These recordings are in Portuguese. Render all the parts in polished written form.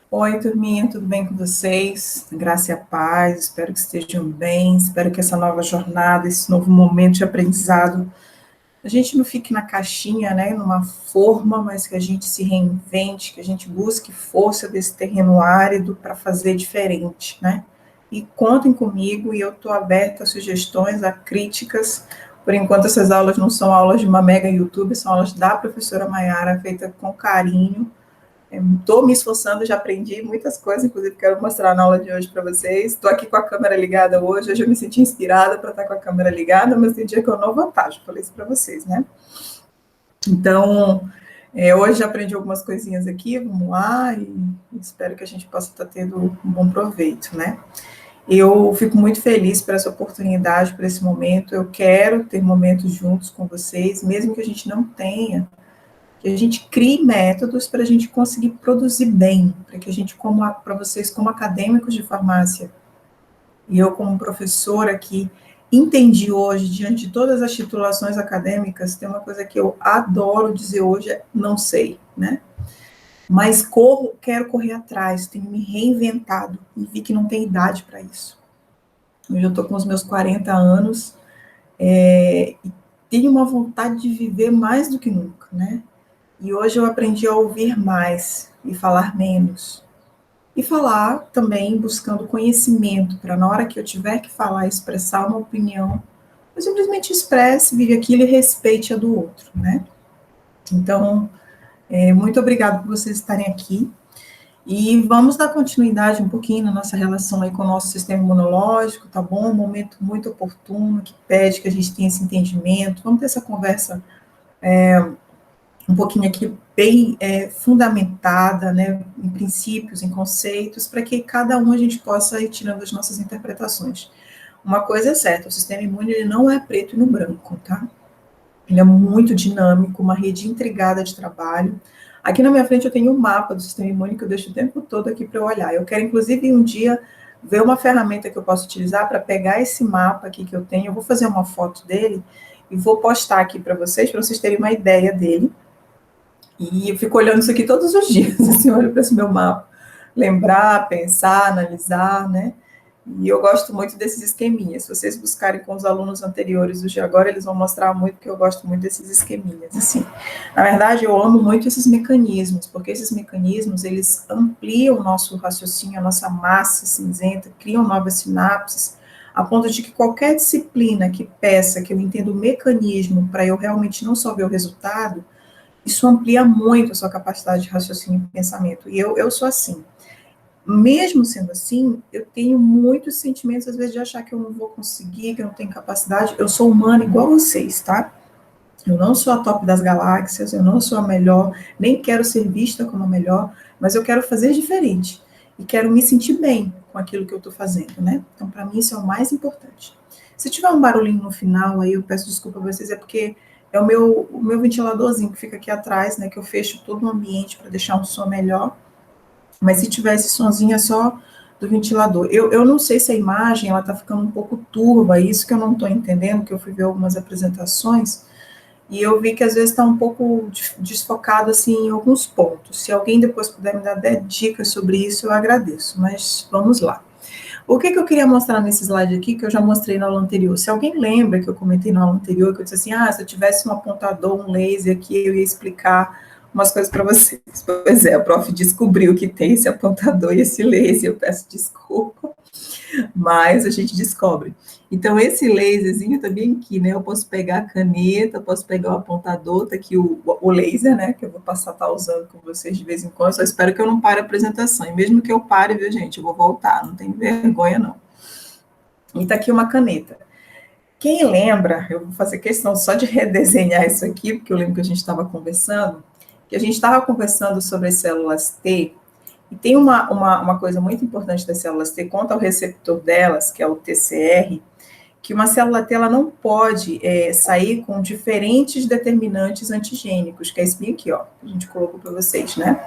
Oi, turminha, tudo bem com vocês? Graça e a paz, espero que estejam bem, espero que essa nova jornada, esse novo momento de aprendizado, a gente não fique na caixinha, né, numa forma, mas que a gente se reinvente, que a gente busque força desse terreno árido para fazer diferente, né? E contem comigo, e eu estou aberta a sugestões, a críticas. Por enquanto, essas aulas não são aulas de uma mega YouTube, são aulas da professora Maiara, feita com carinho. Estou me esforçando, já aprendi muitas coisas, inclusive quero mostrar na aula de hoje para vocês. Estou aqui com a câmera ligada hoje eu me senti inspirada para estar com a câmera ligada, mas tem dia que eu não vou estar, já falei isso para vocês, né? Então, hoje já aprendi algumas coisinhas aqui, vamos lá, e espero que a gente possa estar tendo um bom proveito, né? Eu fico muito feliz por essa oportunidade, por esse momento. Eu quero ter momentos juntos com vocês, mesmo que a gente não tenha, que a gente crie métodos para a gente conseguir produzir bem, para que a gente, para vocês como acadêmicos de farmácia, e eu como professora aqui, entendi hoje, diante de todas as titulações acadêmicas, tem uma coisa que eu adoro dizer hoje, é não sei, né? Mas quero correr atrás, tenho me reinventado, e vi que não tem idade para isso. Hoje eu estou com os meus 40 anos, e tenho uma vontade de viver mais do que nunca, né? E hoje eu aprendi a ouvir mais e falar menos. E falar também buscando conhecimento, para na hora que eu tiver que falar, expressar uma opinião, eu simplesmente expresse, vive aquilo e respeite a do outro, né? Então, muito obrigada por vocês estarem aqui. E vamos dar continuidade um pouquinho na nossa relação aí com o nosso sistema imunológico, tá bom? Um momento muito oportuno, que pede que a gente tenha esse entendimento. Vamos ter essa conversa um pouquinho aqui bem fundamentada, né, em princípios, em conceitos, para que cada um a gente possa ir tirando as nossas interpretações. Uma coisa é certa, o sistema imune ele não é preto e no branco, tá? Ele é muito dinâmico, uma rede intrigada de trabalho. Aqui na minha frente eu tenho um mapa do sistema imune que eu deixo o tempo todo aqui para eu olhar. Eu quero, inclusive, um dia ver uma ferramenta que eu posso utilizar para pegar esse mapa aqui que eu tenho. Eu vou fazer uma foto dele e vou postar aqui para vocês terem uma ideia dele. E eu fico olhando isso aqui todos os dias, assim, olho para esse meu mapa, lembrar, pensar, analisar, né? E eu gosto muito desses esqueminhas. Se vocês buscarem com os alunos anteriores, os de agora, eles vão mostrar muito que eu gosto muito desses esqueminhas, assim. Na verdade, eu amo muito esses mecanismos, porque esses mecanismos, eles ampliam o nosso raciocínio, a nossa massa cinzenta, criam novas sinapses, a ponto de que qualquer disciplina que peça que eu entenda o mecanismo para eu realmente não só ver o resultado, isso amplia muito a sua capacidade de raciocínio e pensamento. E eu sou assim. Mesmo sendo assim, eu tenho muitos sentimentos, às vezes, de achar que eu não vou conseguir, que eu não tenho capacidade. Eu sou humana igual vocês, tá? Eu não sou a top das galáxias, eu não sou a melhor, nem quero ser vista como a melhor, mas eu quero fazer diferente. E quero me sentir bem com aquilo que eu estou fazendo, né? Então, para mim, isso é o mais importante. Se tiver um barulhinho no final, aí eu peço desculpa a vocês, é porque é o meu ventiladorzinho que fica aqui atrás, né? Que eu fecho todo o ambiente para deixar um som melhor. Mas se tiver esse sonzinho é só do ventilador. Eu não sei se a imagem ela está ficando um pouco turva, isso que eu não estou entendendo, que eu fui ver algumas apresentações, e eu vi que às vezes está um pouco desfocado assim, em alguns pontos. Se alguém depois puder me dar dicas sobre isso, eu agradeço. Mas vamos lá. O que eu queria mostrar nesse slide aqui, que eu já mostrei na aula anterior? Se alguém lembra que eu comentei na aula anterior, que eu disse assim, se eu tivesse um apontador, um laser aqui, eu ia explicar umas coisas para vocês. Pois é, a prof descobriu que tem esse apontador e esse laser, eu peço desculpa, mas a gente descobre. Então, esse laserzinho tá bem aqui, né? Eu posso pegar a caneta, posso pegar o apontador, tá aqui o laser, né? Que eu vou passar a estar usando com vocês de vez em quando. Só espero que eu não pare a apresentação. E mesmo que eu pare, viu, gente? Eu vou voltar, não tem vergonha, não. E tá aqui uma caneta. Quem lembra, eu vou fazer questão só de redesenhar isso aqui, porque eu lembro que a gente estava conversando, sobre as células T, e tem uma coisa muito importante das células T, quanto ao receptor delas, que é o TCR, que uma célula T ela não pode sair com diferentes determinantes antigênicos, que é esse aqui, ó, que a gente colocou para vocês, né?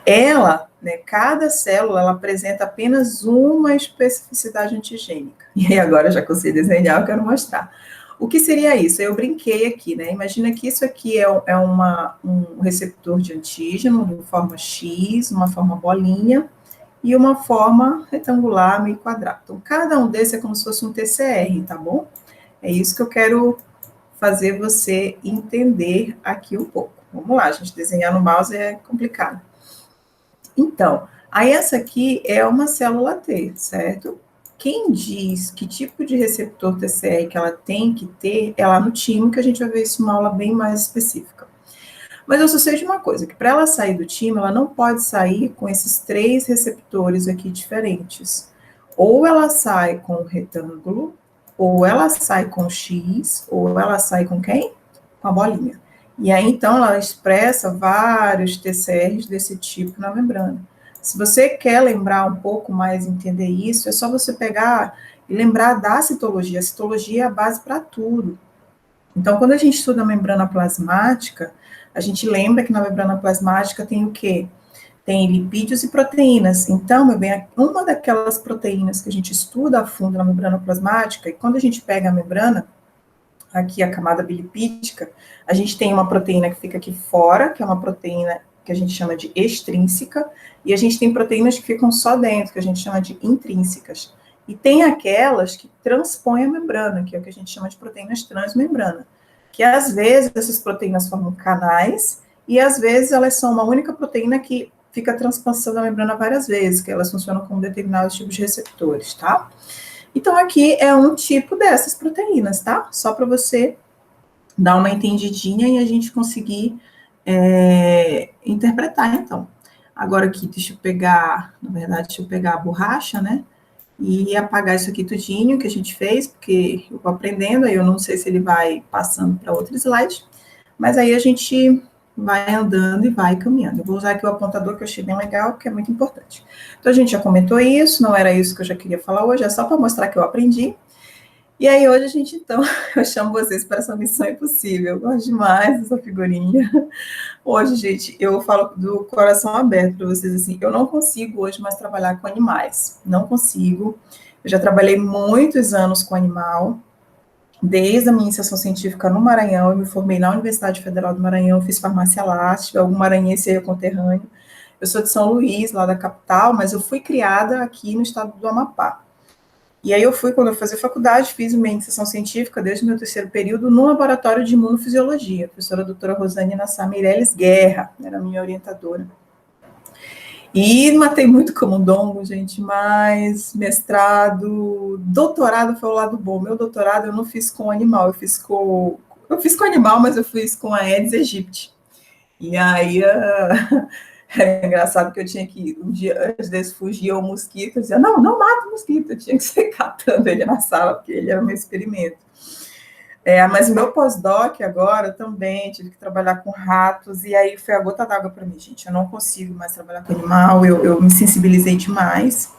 Ela, né, cada célula, ela apresenta apenas uma especificidade antigênica. E aí agora, já que eu sei desenhar, eu quero mostrar. O que seria isso? Eu brinquei aqui, né? Imagina que isso aqui é um receptor de antígeno, de forma X, uma forma bolinha, e uma forma retangular, meio quadrada. Então, cada um desses é como se fosse um TCR, tá bom? É isso que eu quero fazer você entender aqui um pouco. Vamos lá, gente, desenhar no mouse é complicado. Então, aí essa aqui é uma célula T, certo? Quem diz que tipo de receptor TCR que ela tem que ter é lá no time, que a gente vai ver isso numa aula bem mais específica. Mas eu só sei de uma coisa, que para ela sair do time, ela não pode sair com esses 3 receptores aqui diferentes. Ou ela sai com o retângulo, ou ela sai com o X, ou ela sai com quem? Com a bolinha. E aí, então, ela expressa vários TCRs desse tipo na membrana. Se você quer lembrar um pouco mais, entender isso, é só você pegar e lembrar da citologia. A citologia é a base para tudo. Então, quando a gente estuda a membrana plasmática, a gente lembra que na membrana plasmática tem o quê? Tem lipídios e proteínas. Então, meu bem, uma daquelas proteínas que a gente estuda a fundo na membrana plasmática, e quando a gente pega a membrana, aqui a camada bilipídica, a gente tem uma proteína que fica aqui fora, que é uma proteína que a gente chama de extrínseca, e a gente tem proteínas que ficam só dentro, que a gente chama de intrínsecas. E tem aquelas que transpõem a membrana, que é o que a gente chama de proteínas transmembrana, que às vezes essas proteínas formam canais, e às vezes elas são uma única proteína que fica transpassando a membrana várias vezes, que elas funcionam como determinados tipos de receptores, tá? Então, aqui é um tipo dessas proteínas, tá? Só para você dar uma entendidinha e a gente conseguir interpretar, então. Agora aqui, deixa eu pegar, na verdade, deixa eu pegar a borracha, né? E apagar isso aqui tudinho que a gente fez, porque eu vou aprendendo, aí eu não sei se ele vai passando para outro slide, mas aí a gente vai andando e vai caminhando. Eu vou usar aqui o apontador, que eu achei bem legal, que é muito importante. Então, a gente já comentou isso, não era isso que eu já queria falar hoje, é só para mostrar que eu aprendi. E aí, hoje a gente, então, eu chamo vocês para essa missão impossível. Eu gosto demais dessa figurinha. Hoje, gente, eu falo do coração aberto para vocês, assim, eu não consigo hoje mais trabalhar com animais. Não consigo. Eu já trabalhei muitos anos com animal, desde a minha iniciação científica no Maranhão, eu me formei na Universidade Federal do Maranhão, fiz farmácia lá, se tiver algum maranhense aí conterrâneo. Eu sou de São Luís, lá da capital, mas eu fui criada aqui no estado do Amapá. E aí eu fui, quando eu fazia faculdade, fiz minha iniciação científica desde o meu terceiro período no laboratório de imunofisiologia. A professora doutora Rosane Nassar Meirelles Guerra, era a minha orientadora. E matei muito camundongo, gente, mas mestrado, doutorado foi o lado bom. Meu doutorado eu não fiz com animal, eu fiz com animal, mas eu fiz com a Aedes aegypti. E aí é engraçado que eu tinha que, um dia antes desse fugia o mosquito, eu dizia, não, não mata o mosquito, eu tinha que ser catando ele na sala, porque ele era um experimento. Mas o meu pós-doc agora também tive que trabalhar com ratos, e aí foi a gota d'água para mim, gente. Eu não consigo mais trabalhar com animal, eu me sensibilizei demais.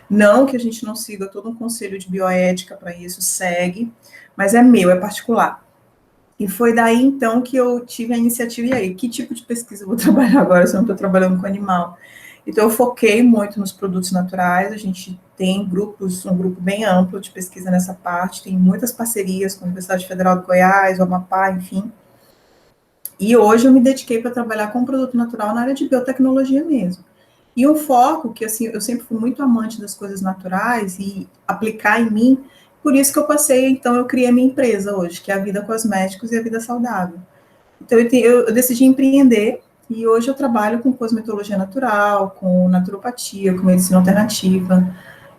Não que a gente não siga todo um conselho de bioética para isso, segue, mas é meu, é particular. E foi daí, então, que eu tive a iniciativa, e aí, que tipo de pesquisa eu vou trabalhar agora se eu não estou trabalhando com animal? Então, eu foquei muito nos produtos naturais, a gente tem um grupo bem amplo de pesquisa nessa parte, tem muitas parcerias com a Universidade Federal de Goiás, o Amapá, enfim. E hoje eu me dediquei para trabalhar com produto natural na área de biotecnologia mesmo. E um foco que, assim, eu sempre fui muito amante das coisas naturais e aplicar em mim, por isso que eu passei, então, eu criei a minha empresa hoje, que é a Vida Cosméticos e a Vida Saudável. Então, eu decidi empreender e hoje eu trabalho com cosmetologia natural, com naturopatia, com medicina alternativa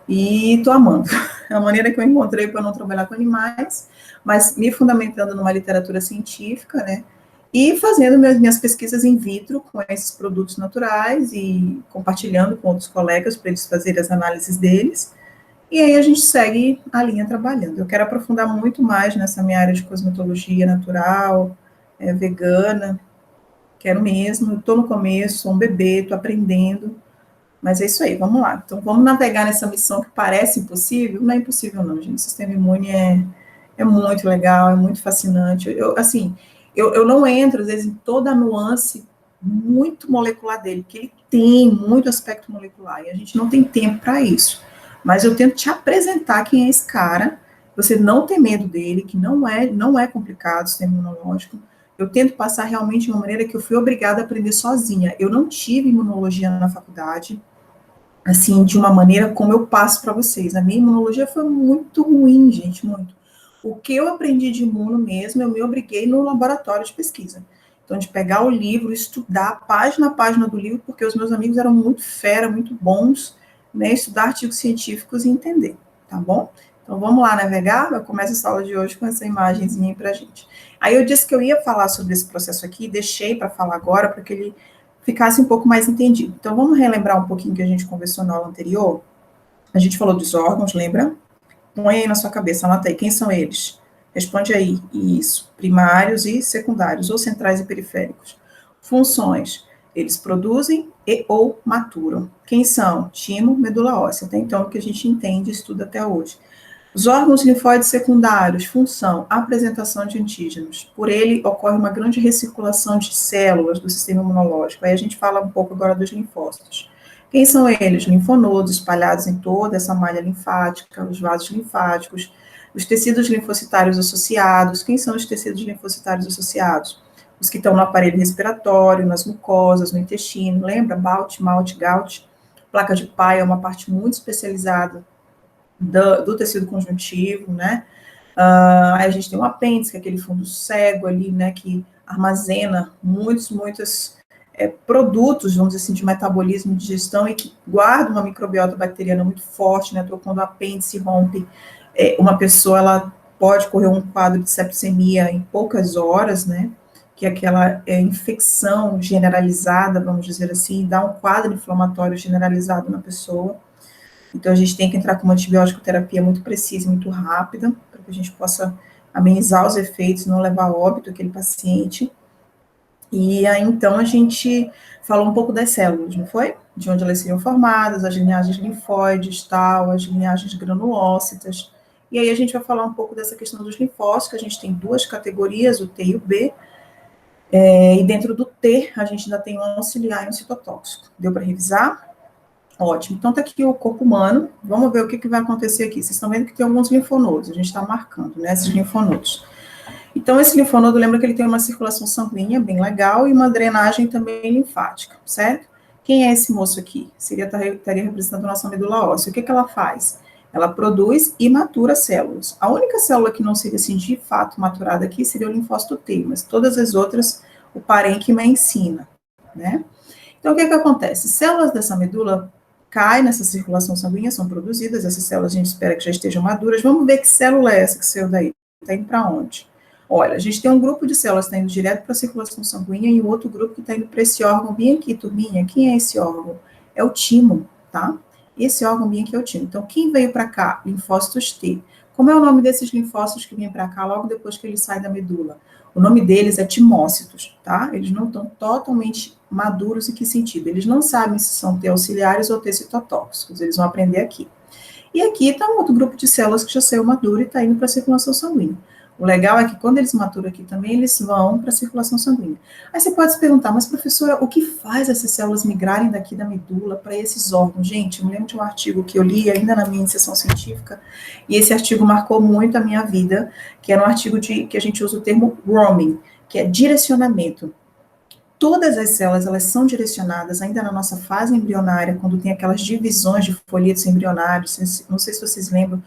e estou amando. É a maneira que eu encontrei para não trabalhar com animais, mas me fundamentando numa literatura científica, né? E fazendo minhas pesquisas in vitro com esses produtos naturais e compartilhando com outros colegas para eles fazerem as análises deles. E aí a gente segue a linha trabalhando. Eu quero aprofundar muito mais nessa minha área de cosmetologia natural, vegana, quero mesmo, estou no começo, sou um bebê, estou aprendendo, mas é isso aí, vamos lá. Então vamos navegar nessa missão que parece impossível, não é impossível não, gente, o sistema imune é muito legal, é muito fascinante, eu não entro, às vezes, em toda a nuance muito molecular dele, porque ele tem muito aspecto molecular, e a gente não tem tempo para isso, mas eu tento te apresentar quem é esse cara, você não ter medo dele, que não é complicado o sistema imunológico. Eu tento passar realmente de uma maneira que eu fui obrigada a aprender sozinha. Eu não tive imunologia na faculdade, assim, de uma maneira como eu passo para vocês. A minha imunologia foi muito ruim, gente, muito. O que eu aprendi de imuno mesmo, eu me obriguei no laboratório de pesquisa. Então, de pegar o livro, estudar página a página do livro, porque os meus amigos eram muito fera, muito bons, né, estudar artigos científicos e entender, tá bom? Então, vamos lá navegar? Eu começo essa aula de hoje com essa imagenzinha aí pra gente. Aí eu disse que eu ia falar sobre esse processo aqui, deixei para falar agora, porque ele ficasse um pouco mais entendido. Então, vamos relembrar um pouquinho que a gente conversou na aula anterior? A gente falou dos órgãos, lembra? Põe aí na sua cabeça, anota aí, quem são eles? Responde aí, isso, primários e secundários, ou centrais e periféricos. Funções, eles produzem e ou maturam. Quem são? Timo, medula óssea, até então o que a gente entende e estuda até hoje. Os órgãos linfóides secundários, função, apresentação de antígenos. Por ele ocorre uma grande recirculação de células do sistema imunológico. Aí a gente fala um pouco agora dos linfócitos. Quem são eles? Linfonodos espalhados em toda essa malha linfática, os vasos linfáticos, os tecidos linfocitários associados. Quem são os tecidos linfocitários associados? Os que estão no aparelho respiratório, nas mucosas, no intestino. Lembra? Balt, malte, gout. Placa de Pai é uma parte muito especializada do tecido conjuntivo, né? Aí a gente tem o apêndice, que é aquele fundo cego ali, né, que armazena muitos produtos, vamos dizer assim, de metabolismo, de digestão e que guarda uma microbiota bacteriana muito forte, né? Quando o apêndice rompe, uma pessoa ela pode correr um quadro de septicemia em poucas horas, né? Que é aquela infecção generalizada, vamos dizer assim, dá um quadro inflamatório generalizado na pessoa. Então, a gente tem que entrar com uma antibiótico terapia muito precisa, muito rápida, para que a gente possa amenizar os efeitos, não levar a óbito aquele paciente. E aí, então, a gente falou um pouco das células, não foi? De onde elas seriam formadas, as linhagens linfóides, tal, as linhagens granulócitas. E aí a gente vai falar um pouco dessa questão dos linfócitos, que a gente tem duas categorias, o T e o B, e dentro do T a gente ainda tem um auxiliar e um citotóxico. Deu para revisar? Ótimo. Então, está aqui o corpo humano. Vamos ver o que vai acontecer aqui. Vocês estão vendo que tem alguns linfonodos. A gente está marcando, né, esses linfonodos. Então, esse linfonodo, lembra que ele tem uma circulação sanguínea bem legal e uma drenagem também linfática, certo? Quem é esse moço aqui? Estaria representando a nossa medula óssea. O que ela faz? Ela produz e matura células. A única célula que não seria, assim, de fato maturada aqui seria o linfócito T, mas todas as outras, o parênquima ensina, né? Então, o que acontece? Células dessa medula caem nessa circulação sanguínea, são produzidas, essas células a gente espera que já estejam maduras. Vamos ver que célula é essa que saiu daí. Está indo para onde? Olha, a gente tem um grupo de células que está indo direto para a circulação sanguínea e um outro grupo que está indo para esse órgão bem aqui, turminha. Quem é esse órgão? É o timo, tá? Esse órgão bem aqui é o timo. Então, quem veio para cá? Linfócitos T. Como é o nome desses linfócitos que vêm para cá logo depois que eles saem da medula? O nome deles é timócitos, tá? Eles não estão totalmente maduros. Em que sentido? Eles não sabem se são T auxiliares ou T citotóxicos. Eles vão aprender aqui. E aqui está um outro grupo de células que já saiu maduro e está indo para a circulação sanguínea. O legal é que quando eles maturam aqui também, eles vão para a circulação sanguínea. Aí você pode se perguntar, mas professora, o que faz essas células migrarem daqui da medula para esses órgãos? Gente, eu me lembro de um artigo que eu li ainda na minha iniciação científica, e esse artigo marcou muito a minha vida, que era um artigo que a gente usa o termo grooming, que é direcionamento. Todas as células, elas são direcionadas ainda na nossa fase embrionária, quando tem aquelas divisões de folhetos embrionários, não sei se vocês lembram,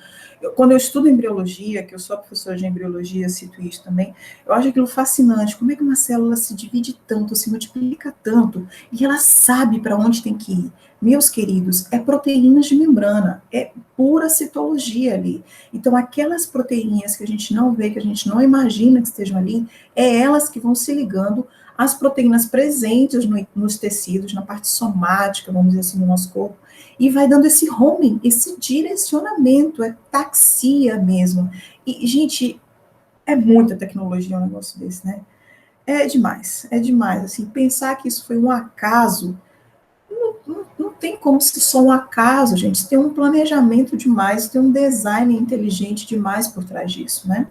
quando eu estudo embriologia, que eu sou professora de embriologia, cito isso também, eu acho aquilo fascinante, como é que uma célula se divide tanto, se multiplica tanto, e ela sabe para onde tem que ir. Meus queridos, é proteínas de membrana, é pura citologia ali. Então, aquelas proteínas que a gente não vê, que a gente não imagina que estejam ali, é elas que vão se ligando as proteínas presentes nos tecidos, na parte somática, vamos dizer assim, do nosso corpo, e vai dando esse homing, esse direcionamento, é taxia mesmo. E, gente, é muita tecnologia um negócio desse, né? É demais, assim, pensar que isso foi um acaso, não tem como ser só um acaso, gente, tem um planejamento demais, tem um design inteligente demais por trás disso, né?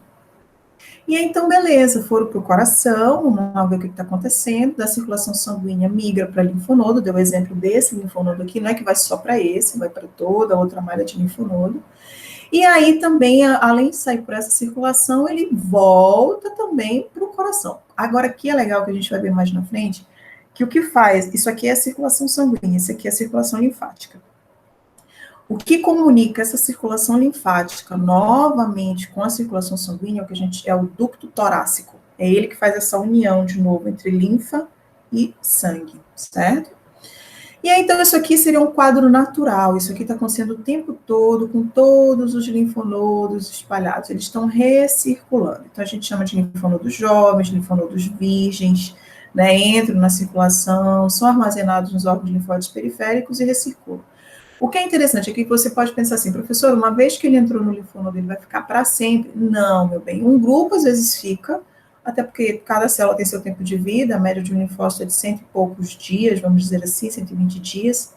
E aí, então, beleza, foram para o coração, vamos ver o que está acontecendo, da circulação sanguínea migra para linfonodo, deu o exemplo desse linfonodo aqui, não é que vai só para esse, vai para toda a outra malha de linfonodo. E aí também, além de sair por essa circulação, ele volta também para o coração. Agora, aqui é legal que a gente vai ver mais na frente, que o que faz, isso aqui é a circulação sanguínea, isso aqui é a circulação linfática. O que comunica essa circulação linfática novamente com a circulação sanguínea é o ducto torácico. É ele que faz essa união de novo entre linfa e sangue, certo? E aí, então, isso aqui seria um quadro natural. Isso aqui está acontecendo o tempo todo, com todos os linfonodos espalhados. Eles estão recirculando. Então, a gente chama de linfonodos jovens, linfonodos virgens, né? Entram na circulação, são armazenados nos órgãos linfóides periféricos e recirculam. O que é interessante é que você pode pensar assim, professor, uma vez que ele entrou no linfonodo, ele vai ficar para sempre? Não, meu bem. Um grupo às vezes fica, até porque cada célula tem seu tempo de vida, a média de um linfócito é de 100 e poucos dias, vamos dizer assim, 120 dias.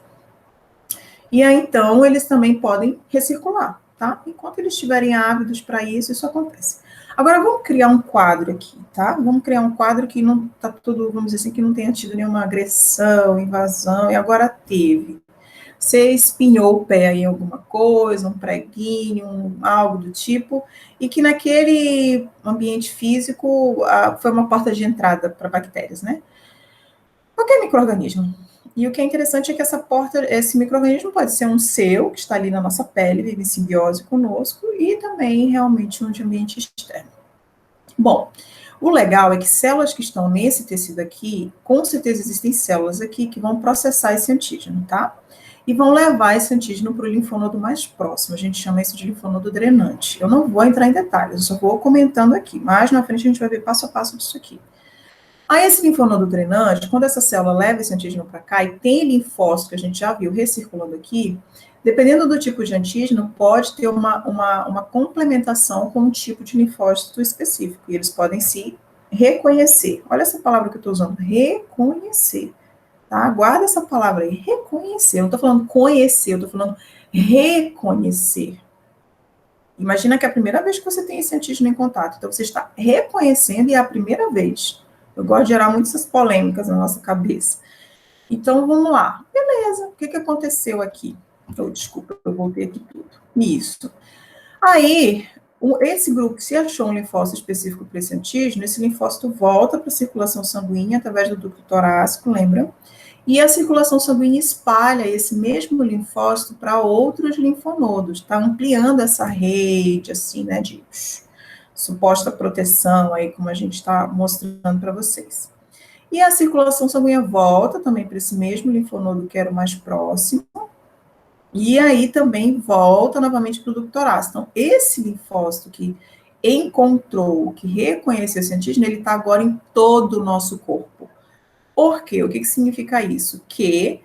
E aí, então, eles também podem recircular, tá? Enquanto eles estiverem ávidos para isso, isso acontece. Agora, vamos criar um quadro aqui, tá? Vamos criar um quadro que não tá tudo, vamos dizer assim, que não tenha tido nenhuma agressão, invasão, e agora teve. Você espinhou o pé em alguma coisa, um preguinho, algo do tipo, e que naquele ambiente físico foi uma porta de entrada para bactérias, né? Qualquer micro-organismo. E o que é interessante é que esse micro-organismo pode ser um seu, que está ali na nossa pele, vive em simbiose conosco, e também realmente um de ambiente externo. Bom, o legal é que células que estão nesse tecido aqui, com certeza existem células aqui que vão processar esse antígeno, tá? E vão levar esse antígeno para o linfonodo mais próximo. A gente chama isso de linfonodo drenante. Eu não vou entrar em detalhes, eu só vou comentando aqui. Mais na frente a gente vai ver passo a passo disso aqui. Aí esse linfonodo drenante, quando essa célula leva esse antígeno para cá e tem linfócito, que a gente já viu recirculando aqui, dependendo do tipo de antígeno, pode ter uma complementação com um tipo de linfócito específico, e eles podem se reconhecer. Olha essa palavra que eu estou usando, reconhecer, tá? Guarda essa palavra aí, reconhecer. Eu não estou falando conhecer, eu estou falando reconhecer. Imagina que é a primeira vez que você tem esse antígeno em contato, então você está reconhecendo e é a primeira vez. Eu gosto de gerar muitas polêmicas na nossa cabeça. Então, vamos lá. Beleza, o que aconteceu aqui? Oh, desculpa, eu voltei aqui tudo. Isso. Aí, esse grupo que se achou um linfócito específico para esse antígeno, esse linfócito volta para a circulação sanguínea através do ducto torácico, lembra? E a circulação sanguínea espalha esse mesmo linfócito para outros linfonodos, está ampliando essa rede, assim, né, de suposta proteção aí, como a gente está mostrando para vocês. E a circulação sanguínea volta também para esse mesmo linfonodo que era o mais próximo, e aí também volta novamente para o ducto torácico. Então, esse linfócito que encontrou, que reconheceu esse antígeno, ele está agora em todo o nosso corpo. Por quê? O que significa isso? Que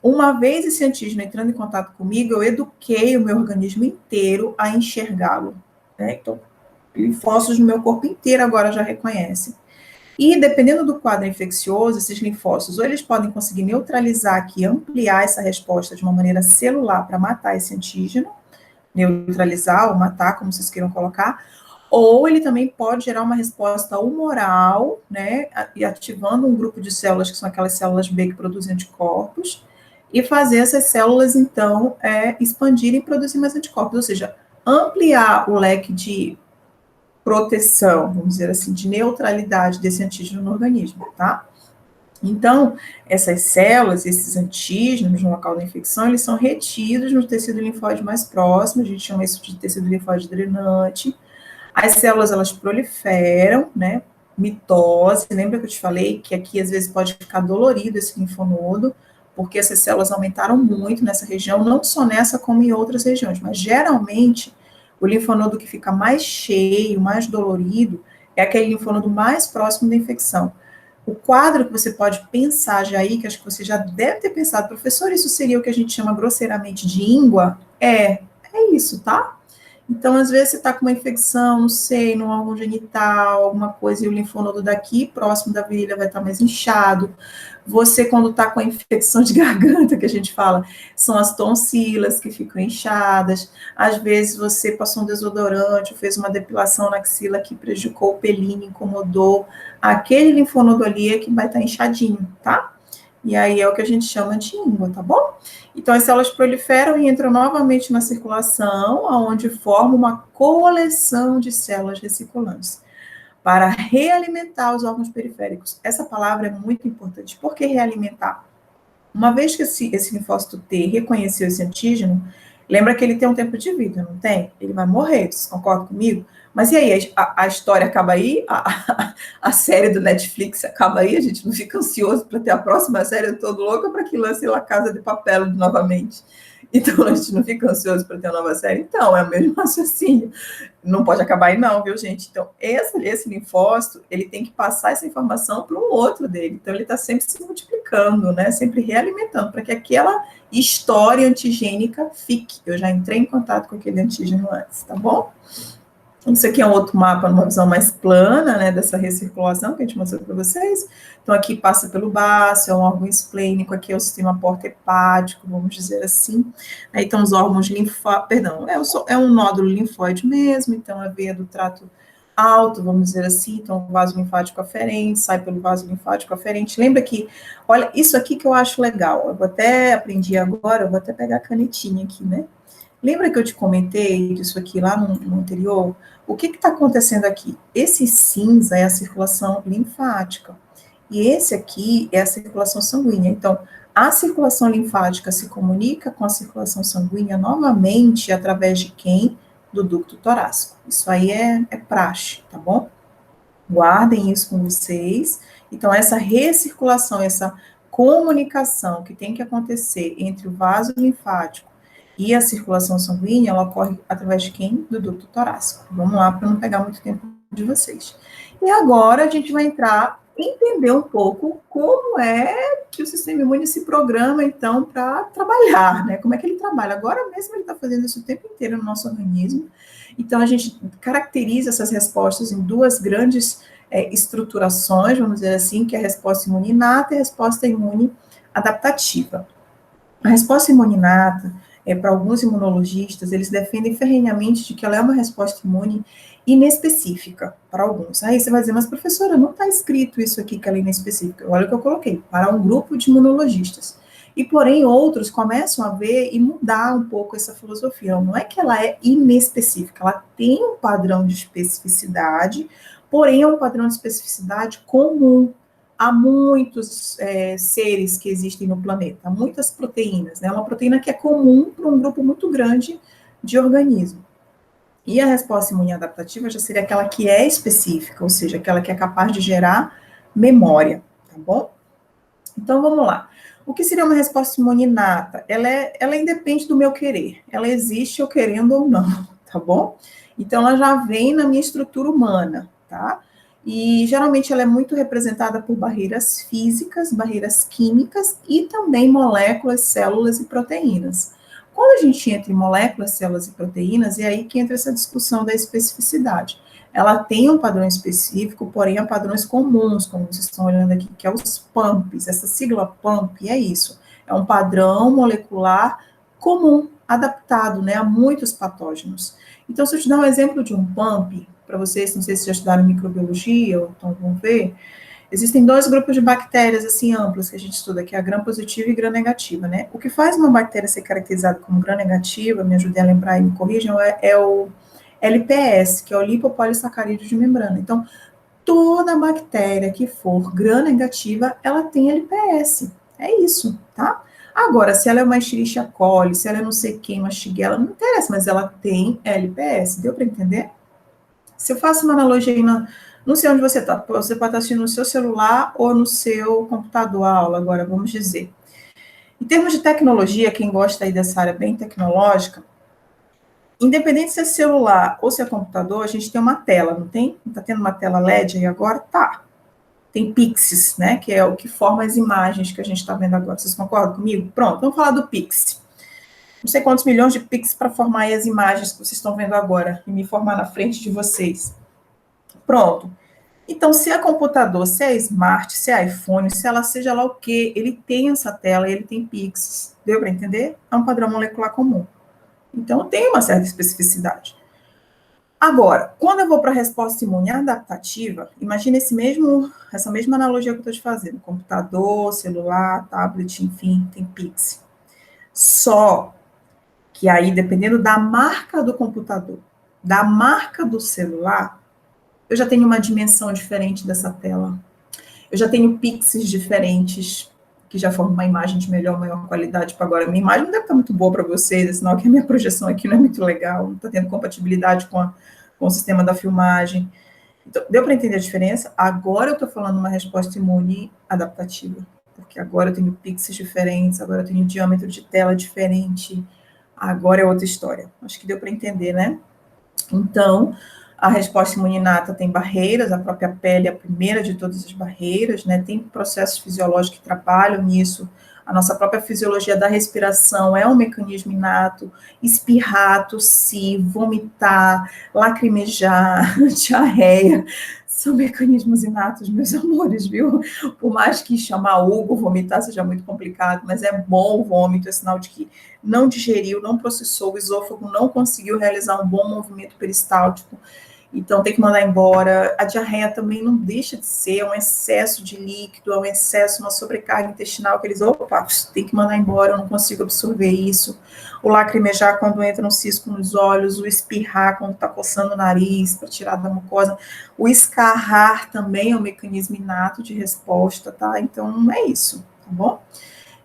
uma vez esse antígeno entrando em contato comigo, eu eduquei o meu organismo inteiro a enxergá-lo. Né? Então, linfócitos no meu corpo inteiro agora já reconhecem. E dependendo do quadro infeccioso, esses linfócitos, ou eles podem conseguir neutralizar aqui, ampliar essa resposta de uma maneira celular para matar esse antígeno, neutralizar ou matar, como vocês queiram colocar, ou ele também pode gerar uma resposta humoral, né, e ativando um grupo de células, que são aquelas células B que produzem anticorpos, e fazer essas células, então, expandirem e produzir mais anticorpos, ou seja, ampliar o leque de proteção, vamos dizer assim, de neutralidade desse antígeno no organismo, tá? Então, essas células, esses antígenos no local da infecção, eles são retidos no tecido linfóide mais próximo, a gente chama isso de tecido linfóide drenante. As células, elas proliferam, né? Mitose, lembra que eu te falei que aqui às vezes pode ficar dolorido esse linfonodo, porque essas células aumentaram muito nessa região, não só nessa como em outras regiões, mas geralmente o linfonodo que fica mais cheio, mais dolorido, é aquele linfonodo mais próximo da infecção. O quadro que você pode pensar já aí, que acho que você já deve ter pensado, professor, isso seria o que a gente chama grosseiramente de íngua? É isso, tá? Então, às vezes, você está com uma infecção, não sei, no órgão genital, alguma coisa, e o linfonodo daqui, próximo da virilha, vai estar mais inchado. Você, quando está com a infecção de garganta, que a gente fala, são as tonsilas que ficam inchadas. Às vezes, você passou um desodorante, ou fez uma depilação na axila que prejudicou o pelinho, incomodou. Aquele linfonodo ali é que vai estar inchadinho, tá? E aí é o que a gente chama de íngua, tá bom? Então, as células proliferam e entram novamente na circulação, onde formam uma coleção de células recirculantes para realimentar os órgãos periféricos. Essa palavra é muito importante. Por que realimentar? Uma vez que esse linfócito T reconheceu esse antígeno, lembra que ele tem um tempo de vida, não tem? Ele vai morrer, vocês concordam comigo? Mas e aí, a história acaba aí? A série do Netflix acaba aí? A gente não fica ansioso para ter a próxima série? Eu tô louca para que lance La Casa de Papel novamente. Então, a gente não fica ansioso para ter uma nova série? Então, é o mesmo raciocínio. Não pode acabar aí não, viu, gente? Então, esse linfócito, ele tem que passar essa informação para um outro dele. Então, ele está sempre se multiplicando, né? Sempre realimentando, para que aquela história antigênica fique. Eu já entrei em contato com aquele antígeno antes, tá bom? Isso aqui é um outro mapa, numa visão mais plana, né, dessa recirculação que a gente mostrou para vocês. Então, aqui passa pelo baço, é um órgão esplênico, aqui é o sistema porta-hepático, vamos dizer assim. Aí estão os órgãos linfóides, perdão, é um nódulo linfóide mesmo, então a veia do trato alto, vamos dizer assim, então o vaso linfático aferente, sai pelo vaso linfático aferente. Lembra que, olha, isso aqui que eu acho legal, eu vou até aprendi agora, eu vou até pegar a canetinha aqui, né? Lembra que eu te comentei disso aqui lá no anterior? O que está acontecendo aqui? Esse cinza é a circulação linfática. E esse aqui é a circulação sanguínea. Então, a circulação linfática se comunica com a circulação sanguínea novamente através de quem? Do ducto torácico. Isso aí é praxe, tá bom? Guardem isso com vocês. Então, essa recirculação, essa comunicação que tem que acontecer entre o vaso linfático e a circulação sanguínea, ela ocorre através de quem? Do ducto torácico. Vamos lá, para não pegar muito tempo de vocês. E agora a gente vai entrar, entender um pouco como é que o sistema imune se programa, então, para trabalhar, né? Como é que ele trabalha? Agora mesmo ele está fazendo isso o tempo inteiro no nosso organismo. Então, a gente caracteriza essas respostas em duas grandes estruturações, vamos dizer assim, que é a resposta imune inata e a resposta imune adaptativa. A resposta imune inata, para alguns imunologistas, eles defendem ferrenhamente de que ela é uma resposta imune inespecífica para alguns. Aí você vai dizer, mas professora, não está escrito isso aqui que ela é inespecífica. Olha o que eu coloquei, para um grupo de imunologistas. E, porém, outros começam a ver e mudar um pouco essa filosofia. Não é que ela é inespecífica, ela tem um padrão de especificidade, porém é um padrão de especificidade comum há muitos seres que existem no planeta, muitas proteínas, né? Uma proteína que é comum para um grupo muito grande de organismos. E a resposta imune adaptativa já seria aquela que é específica, ou seja, aquela que é capaz de gerar memória, tá bom? Então, vamos lá. O que seria uma resposta imune inata? Ela independe do meu querer. Ela existe eu querendo ou não, tá bom? Então, ela já vem na minha estrutura humana, tá? E, geralmente, ela é muito representada por barreiras físicas, barreiras químicas e também moléculas, células e proteínas. Quando a gente entra em moléculas, células e proteínas, é aí que entra essa discussão da especificidade. Ela tem um padrão específico, porém há padrões comuns, como vocês estão olhando aqui, que é os PAMPs. Essa sigla PAMP é isso, é um padrão molecular comum, adaptado, né, a muitos patógenos. Então, se eu te dar um exemplo de um PAMP, para vocês, não sei se já estudaram microbiologia, ou então vão ver, existem dois grupos de bactérias, assim, amplos, que a gente estuda, que é a gram-positiva e gram-negativa, né? O que faz uma bactéria ser caracterizada como gram-negativa, me ajudem a lembrar e me corrijam, é o LPS, que é o lipopolissacarídeo de membrana. Então, toda bactéria que for gram-negativa, ela tem LPS. É isso, tá? Agora, se ela é uma Escherichia coli, se ela é não sei quem, uma Shigella, não interessa, mas ela tem LPS. Deu para entender? Se eu faço uma analogia aí não sei onde você está, você pode estar assistindo no seu celular ou no seu computador a aula, agora, vamos dizer. Em termos de tecnologia, quem gosta aí dessa área bem tecnológica, independente se é celular ou se é computador, a gente tem uma tela, não tem? Está tendo uma tela LED aí agora? Tá. Tem pixels, né? Que é o que forma as imagens que a gente está vendo agora. Vocês concordam comigo? Pronto, vamos falar do pixel. Não sei quantos milhões de pixels para formar aí as imagens que vocês estão vendo agora e me formar na frente de vocês. Pronto. Então, se é computador, se é smart, se é iPhone, se ela seja lá o quê, ele tem essa tela, ele tem pixels. Deu para entender? É um padrão molecular comum. Então, tem uma certa especificidade. Agora, quando eu vou para a resposta imune adaptativa, imagine essa mesma analogia que eu estou te fazendo. Computador, celular, tablet, enfim, tem pixel. Só que aí, dependendo da marca do computador, da marca do celular, eu já tenho uma dimensão diferente dessa tela. Eu já tenho pixels diferentes. que já forma uma imagem de maior qualidade para agora. Minha imagem não deve estar muito boa para vocês, é sinal que a minha projeção aqui não é muito legal, não está tendo compatibilidade com o sistema da filmagem. Então, deu para entender a diferença? Agora eu estou falando uma resposta imune adaptativa, porque agora eu tenho pixels diferentes, agora eu tenho diâmetro de tela diferente, agora é outra história. Acho que deu para entender, né? Então, a resposta imune inata tem barreiras, a própria pele é a primeira de todas as barreiras, né? Tem processos fisiológicos que trabalham nisso. A nossa própria fisiologia da respiração é um mecanismo inato. Espirrar, tossir, vomitar, lacrimejar, diarreia, são mecanismos inatos, meus amores, viu? Por mais que chamar Hugo, vomitar seja muito complicado, mas é bom o vômito, é sinal de que não digeriu, não processou, o esôfago não conseguiu realizar um bom movimento peristáltico, então tem que mandar embora. A diarreia também não deixa de ser um excesso de líquido, é um excesso, uma sobrecarga intestinal, que eles, opa, tem que mandar embora, eu não consigo absorver isso. O lacrimejar quando entra um cisco nos olhos, o espirrar quando está coçando o nariz para tirar da mucosa, o escarrar também é um mecanismo inato de resposta, tá? Então é isso, tá bom?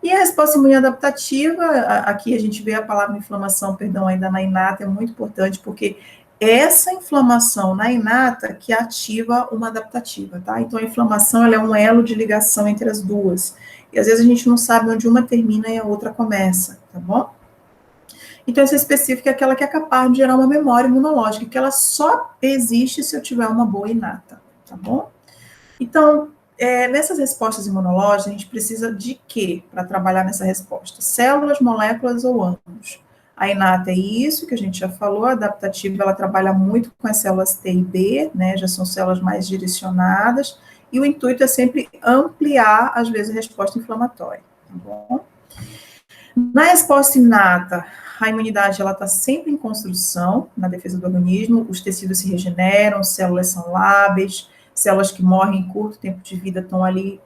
E a resposta imune adaptativa, aqui a gente vê a palavra inflamação, perdão, ainda na inata, é muito importante, porque essa inflamação na inata que ativa uma adaptativa, tá? Então, a inflamação, ela é um elo de ligação entre as duas. E, às vezes, a gente não sabe onde uma termina e a outra começa, tá bom? Então, essa específica é aquela que é capaz de gerar uma memória imunológica, que ela só existe se eu tiver uma boa inata, tá bom? Então, nessas respostas imunológicas, a gente precisa de quê para trabalhar nessa resposta? Células, moléculas ou ambos? A inata é isso, que a gente já falou, a adaptativa, ela trabalha muito com as células T e B, né, já são células mais direcionadas, e o intuito é sempre ampliar, às vezes, a resposta inflamatória, tá bom? Na resposta inata, a imunidade, ela está sempre em construção, na defesa do organismo, os tecidos se regeneram, células são lábeis, células que morrem em curto tempo de vida estão ali,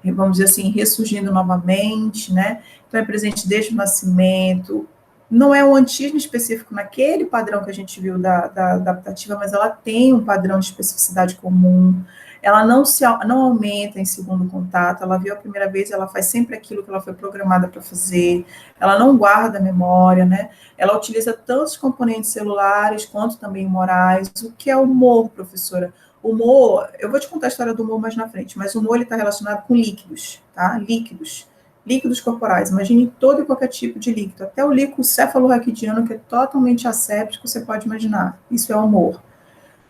vamos dizer assim, ressurgindo novamente, né? Então, é presente desde o nascimento. Não é um antígeno específico naquele padrão que a gente viu da adaptativa, mas ela tem um padrão de especificidade comum. Ela não aumenta em segundo contato, ela viu a primeira vez, ela faz sempre aquilo que ela foi programada para fazer, ela não guarda a memória, né? Ela utiliza tanto os componentes celulares quanto também morais. O que é humor, professora? Humor, eu vou te contar a história do humor mais na frente, mas o humor está relacionado com líquidos, tá? Líquidos corporais. Imagine todo e qualquer tipo de líquido, até o líquido cefalorraquidiano, que é totalmente asséptico, você pode imaginar. Isso é humor,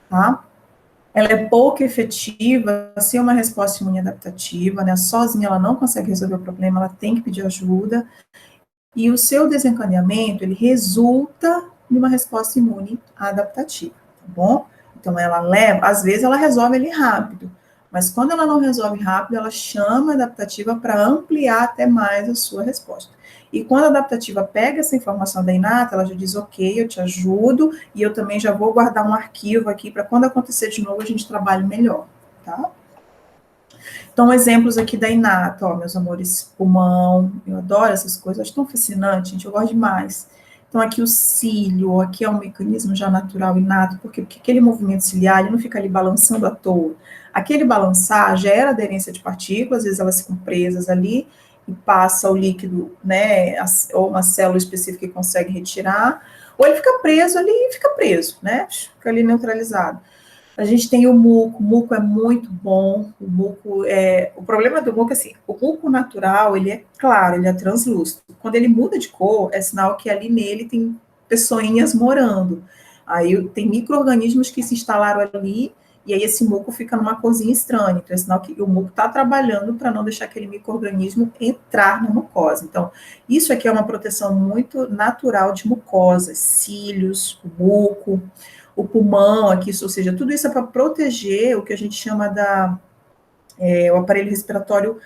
tá? Ela é pouco efetiva, sem uma resposta imune adaptativa, né? Sozinha ela não consegue resolver o problema, ela tem que pedir ajuda. E o seu desencadeamento, ele resulta em uma resposta imune adaptativa, tá bom? Então, ela leva, às vezes ela resolve ali rápido, mas quando ela não resolve rápido, ela chama a adaptativa para ampliar até mais a sua resposta. E quando a adaptativa pega essa informação da inata, ela já diz, ok, eu te ajudo, e eu também já vou guardar um arquivo aqui para quando acontecer de novo a gente trabalhe melhor, tá? Então, exemplos aqui da inata, ó, meus amores, pulmão, eu adoro essas coisas, acho tão fascinante, gente, eu gosto demais. Então, aqui o cílio, aqui é um mecanismo já natural, inato, porque aquele movimento ciliar, ele não fica ali balançando à toa. Aquele balançar gera aderência de partículas, às vezes elas ficam presas ali, e passa o líquido, né, ou uma célula específica que consegue retirar, ou ele fica preso ali e fica preso, né, fica ali neutralizado. A gente tem o muco é muito bom, o problema do muco é assim, o muco natural, ele é claro, ele é translúcido, quando ele muda de cor, é sinal que ali nele tem pessoinhas morando, aí tem micro-organismos que se instalaram ali, e aí esse muco fica numa corzinha estranha, então é sinal que o muco está trabalhando para não deixar aquele micro-organismo entrar na mucosa, então isso aqui é uma proteção muito natural de mucosas, cílios, o muco, o pulmão aqui, ou seja, tudo isso é para proteger o que a gente chama o aparelho respiratório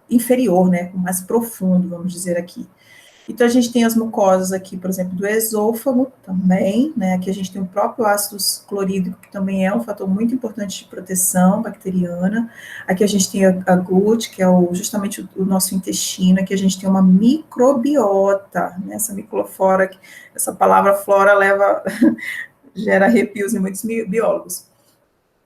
inferior, né, mais profundo, vamos dizer aqui. Então, a gente tem as mucosas aqui, por exemplo, do esôfago também, né, aqui a gente tem o próprio ácido clorídrico, que também é um fator muito importante de proteção bacteriana. Aqui a gente tem a gut, que é justamente o nosso intestino, aqui a gente tem uma microbiota, né, essa microflora, essa palavra flora gera arrepios em muitos biólogos.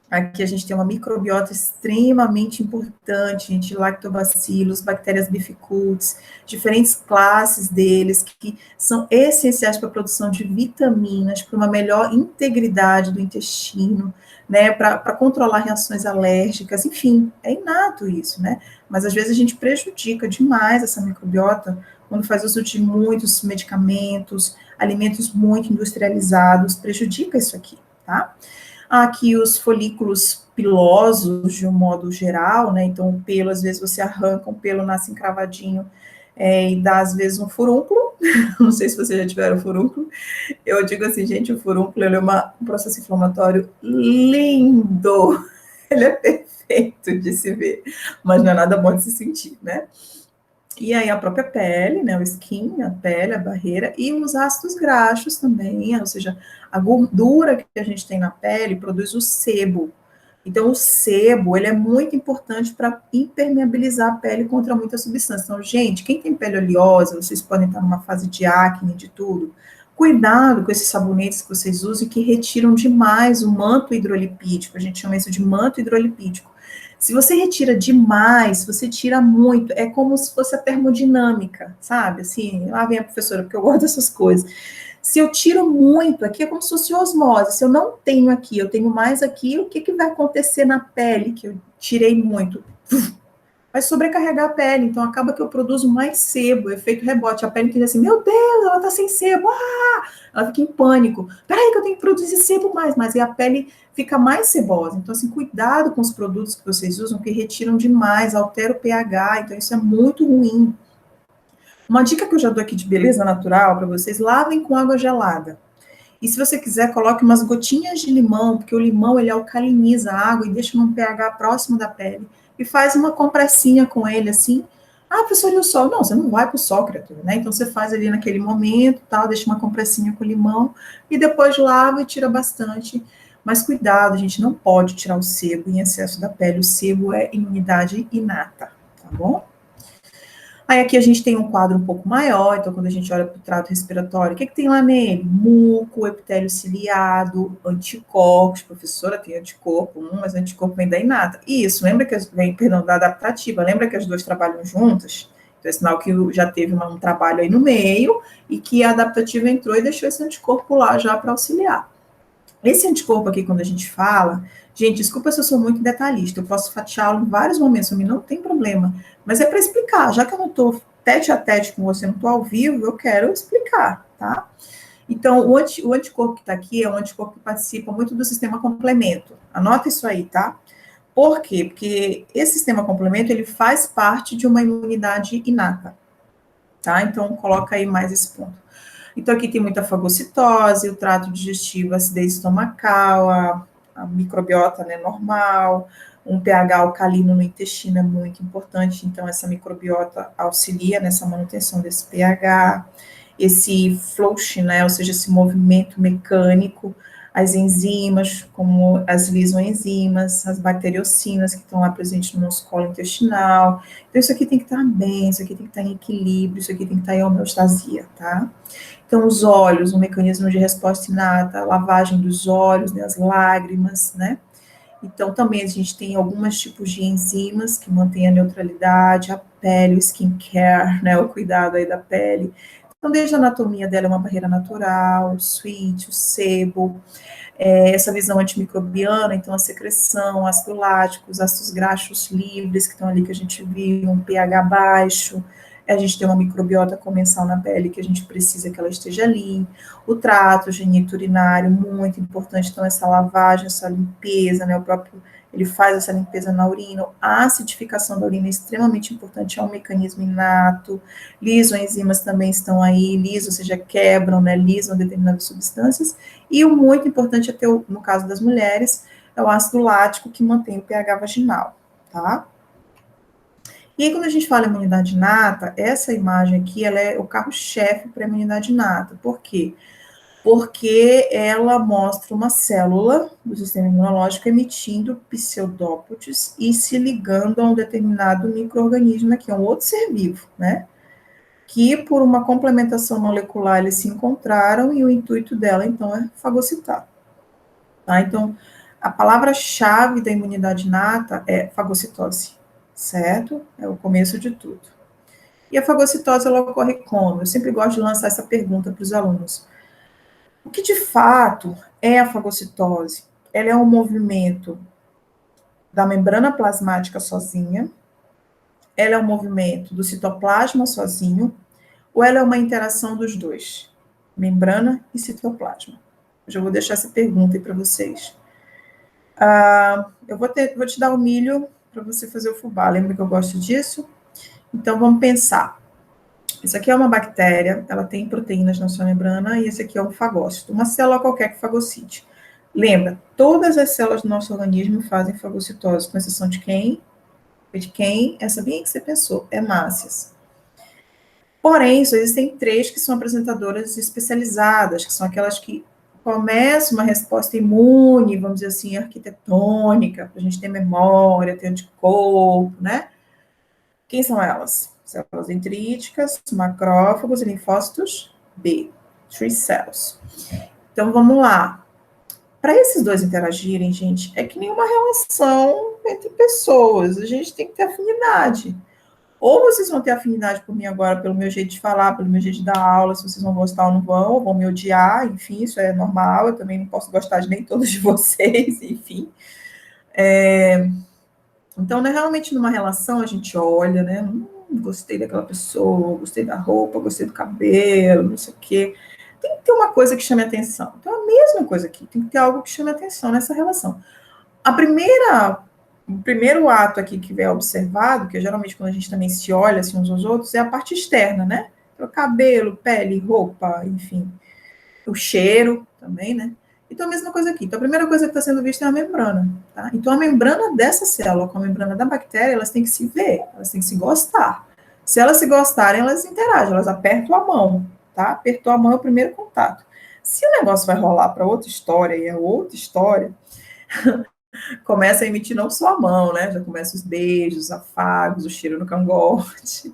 Aqui a gente tem uma microbiota extremamente importante, gente, lactobacilos, bactérias bifidus, diferentes classes deles que são essenciais para a produção de vitaminas, para uma melhor integridade do intestino, né, para controlar reações alérgicas, enfim, é inato isso, né? Mas às vezes a gente prejudica demais essa microbiota quando faz uso de muitos medicamentos, alimentos muito industrializados, prejudica isso aqui, tá? Aqui os folículos pilosos, de um modo geral, né? Então, o pelo, às vezes você arranca um pelo, nasce encravadinho, e dá, às vezes, um furúnculo. Não sei se vocês já tiveram furúnculo. Eu digo assim, gente, o furúnculo ele é um processo inflamatório lindo. Ele é perfeito de se ver, mas não é nada bom de se sentir, né? E aí a própria pele, né, o skin, a pele, a barreira, e os ácidos graxos também, ou seja, a gordura que a gente tem na pele produz o sebo. Então, o sebo, ele é muito importante para impermeabilizar a pele contra muitas substâncias. Então, gente, quem tem pele oleosa, vocês podem estar numa fase de acne, de tudo, cuidado com esses sabonetes que vocês usam que retiram demais o manto hidrolipídico, a gente chama isso de manto hidrolipídico. Se você retira demais, se você tira muito, é como se fosse a termodinâmica, sabe? Assim, lá vem a professora, porque eu gosto dessas coisas. Se eu tiro muito aqui, é como se fosse osmose. Se eu não tenho aqui, eu tenho mais aqui, o que, que vai acontecer na pele que eu tirei muito? Vai sobrecarregar a pele, então acaba que eu produzo mais sebo, efeito rebote. A pele entende assim, meu Deus, ela tá sem sebo, ela fica em pânico. Peraí que eu tenho que produzir sebo mais, mas e a pele fica mais sebosa. Então, assim, cuidado com os produtos que vocês usam, que retiram demais, altera o pH, então isso é muito ruim. Uma dica que eu já dou aqui de beleza natural para vocês, lavem com água gelada. E se você quiser, coloque umas gotinhas de limão, porque o limão ele alcaliniza a água e deixa num pH próximo da pele. E faz uma compressinha com ele assim. Ah, professor, e o sol? Não, você não vai para o sol, criatura, né? Então você faz ali naquele momento, tal, deixa uma compressinha com limão e depois lava e tira bastante. Mas cuidado, a gente não pode tirar o sebo em excesso da pele. O sebo é imunidade inata, tá bom? Aí aqui a gente tem um quadro um pouco maior, então quando a gente olha para o trato respiratório, o que, que tem lá nele? Muco, epitélio ciliado, anticorpos, professora tem anticorpo, mas anticorpo vem da inata. Isso, lembra que vem, perdão, da adaptativa, lembra que as duas trabalham juntas? Então é sinal que já teve um trabalho aí no meio e que a adaptativa entrou e deixou esse anticorpo lá já para auxiliar. Esse anticorpo aqui, quando a gente fala, gente, desculpa se eu sou muito detalhista, eu posso fatiá-lo em vários momentos, para mim não tem problema, mas é para explicar, já que eu não estou tete a tete com você, não estou ao vivo, eu quero explicar, tá? Então, o anticorpo que está aqui é um anticorpo que participa muito do sistema complemento. Anota isso aí, tá? Por quê? Porque esse sistema complemento, ele faz parte de uma imunidade inata, tá? Então, coloca aí mais esse ponto. Então, aqui tem muita fagocitose, o trato digestivo, acidez estomacal, a microbiota, né, normal, um pH alcalino no intestino é muito importante, então essa microbiota auxilia nessa manutenção desse pH, esse flush, né, ou seja, esse movimento mecânico, as enzimas, como as lisoenzimas, as bacteriocinas que estão lá presentes no nosso colo intestinal. Então, isso aqui tem que estar bem, isso aqui tem que estar em equilíbrio, isso aqui tem que estar em homeostasia, tá? Então, os olhos, um mecanismo de resposta inata, a lavagem dos olhos, né, as lágrimas, né? Então, também a gente tem alguns tipos de enzimas que mantêm a neutralidade, a pele, o skincare, né, o cuidado aí da pele. Então, desde a anatomia dela é uma barreira natural, o sweet, o sebo, essa visão antimicrobiana, então a secreção, ácido lático, os ácidos graxos livres que estão ali que a gente viu, um pH baixo, a gente tem uma microbiota comensal na pele que a gente precisa que ela esteja ali, o trato geniturinário, muito importante, então essa lavagem, essa limpeza, né, o próprio, ele faz essa limpeza na urina, a acidificação da urina é extremamente importante, é um mecanismo inato, lisoenzimas também estão aí, liso, ou seja, quebram, né, lisam determinadas substâncias, e o muito importante é ter, no caso das mulheres, é o ácido lático que mantém o pH vaginal, tá? E aí, quando a gente fala em imunidade inata, essa imagem aqui, ela é o carro-chefe para a imunidade inata. Por quê? Porque ela mostra uma célula do sistema imunológico emitindo pseudópodes e se ligando a um determinado micro-organismo aqui, a um outro ser vivo, né? Que por uma complementação molecular eles se encontraram e o intuito dela, então, é fagocitar. Tá? Então, A palavra-chave da imunidade inata é fagocitose, certo? É o começo de tudo. E a fagocitose, ela ocorre como? Eu sempre gosto de lançar essa pergunta para os alunos. O que de fato é a fagocitose? Ela é um movimento da membrana plasmática sozinha, ela é um movimento do citoplasma sozinho, ou ela é uma interação dos dois, membrana e citoplasma? Eu já vou deixar essa pergunta aí para vocês. Eu vou te dar o milho para você fazer o fubá. Lembra que eu gosto disso? Então, vamos pensar. Isso aqui é uma bactéria, ela tem proteínas na sua membrana, e esse aqui é um fagócito, uma célula qualquer que fagocite. Lembra, todas as células do nosso organismo fazem fagocitose, com exceção de quem? De quem? Essa bem que você pensou, hemácias. Porém, só existem 3 que são apresentadoras especializadas, que são aquelas que começam uma resposta imune, vamos dizer assim, arquitetônica, para a gente ter memória, ter anticorpo, né? Quem são elas? Células dendríticas, macrófagos e linfócitos B, T cells. Então, vamos lá. Para esses dois interagirem, gente, é que nem uma relação entre pessoas. A gente tem que ter afinidade. Ou vocês vão ter afinidade por mim agora pelo meu jeito de falar, pelo meu jeito de dar aula, se vocês vão gostar ou não vão, ou vão me odiar, enfim, isso é normal, eu também não posso gostar de nem todos de vocês, enfim. Então, né, realmente numa relação a gente olha, né, gostei daquela pessoa, gostei da roupa, gostei do cabelo, não sei o quê. Tem que ter uma coisa que chame atenção. Então, a mesma coisa aqui, tem que ter algo que chame atenção nessa relação. O primeiro ato aqui que é observado, que é geralmente quando a gente também se olha assim uns aos outros, é a parte externa, né? O cabelo, pele, roupa, enfim. O cheiro também, né? Então, a mesma coisa aqui. Então, a primeira coisa que está sendo vista é a membrana, tá? Então, a membrana dessa célula com a membrana da bactéria, elas têm que se ver, elas têm que se gostar. Se elas se gostarem, elas interagem, elas apertam a mão, tá? Apertou a mão é o primeiro contato. Se o negócio vai rolar para outra história, e é outra história, começa a emitir não só a mão, né? Já começa os beijos, os afagos, o cheiro no cangote.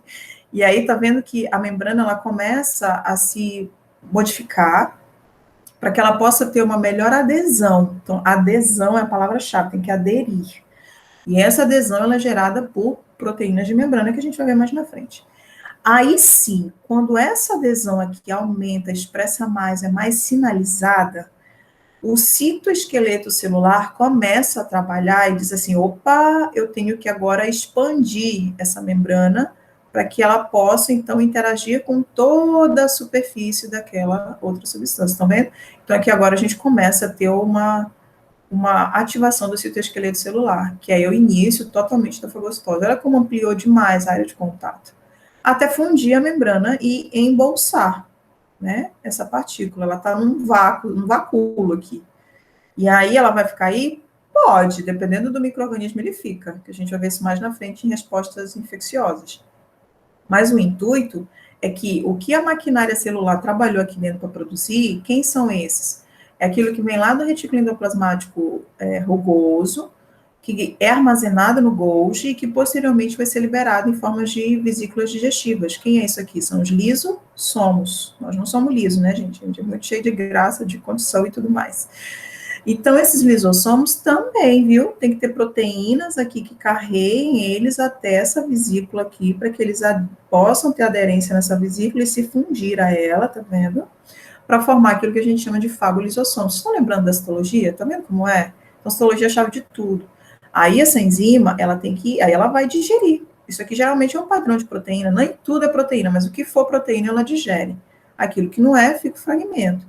E aí tá vendo que a membrana ela começa a se modificar para que ela possa ter uma melhor adesão. Então, adesão é a palavra-chave, tem que aderir. E essa adesão ela é gerada por proteínas de membrana que a gente vai ver mais na frente. Aí sim, quando essa adesão aqui aumenta, expressa mais, é mais sinalizada, o citoesqueleto celular começa a trabalhar e diz assim: opa, eu tenho que agora expandir essa membrana para que ela possa, então, interagir com toda a superfície daquela outra substância. Estão vendo? Então, aqui agora a gente começa a ter uma ativação do citoesqueleto celular, que é o início totalmente da fagocitose. Olha como ampliou demais a área de contato. Até fundir a membrana e embolsar, né, essa partícula. Ela está num vácuo, num vacúolo aqui. E aí ela vai ficar aí? Pode, dependendo do micro-organismo ele fica, que a gente vai ver isso mais na frente em respostas infecciosas. Mas o intuito é que o que a maquinária celular trabalhou aqui dentro para produzir, quem são esses? É aquilo que vem lá do retículo endoplasmático rugoso, que é armazenado no Golgi e que posteriormente vai ser liberado em forma de vesículas digestivas. Quem é isso aqui? São os lisossomos. Nós não somos lisos, né, gente? A gente é muito cheio de graça, de condição e tudo mais. Então, esses lisossomos também, viu? Tem que ter proteínas aqui que carreguem eles até essa vesícula aqui, para que eles possam ter aderência nessa vesícula e se fundir a ela, tá vendo? Para formar aquilo que a gente chama de fagolisossomos. Vocês estão lembrando da citologia? Tá vendo como é? Então, a citologia é a chave de tudo. Aí, essa enzima, ela tem que, aí ela vai digerir. Isso aqui geralmente é um padrão de proteína, nem tudo é proteína, mas o que for proteína, ela digere. Aquilo que não é, fica o fragmento.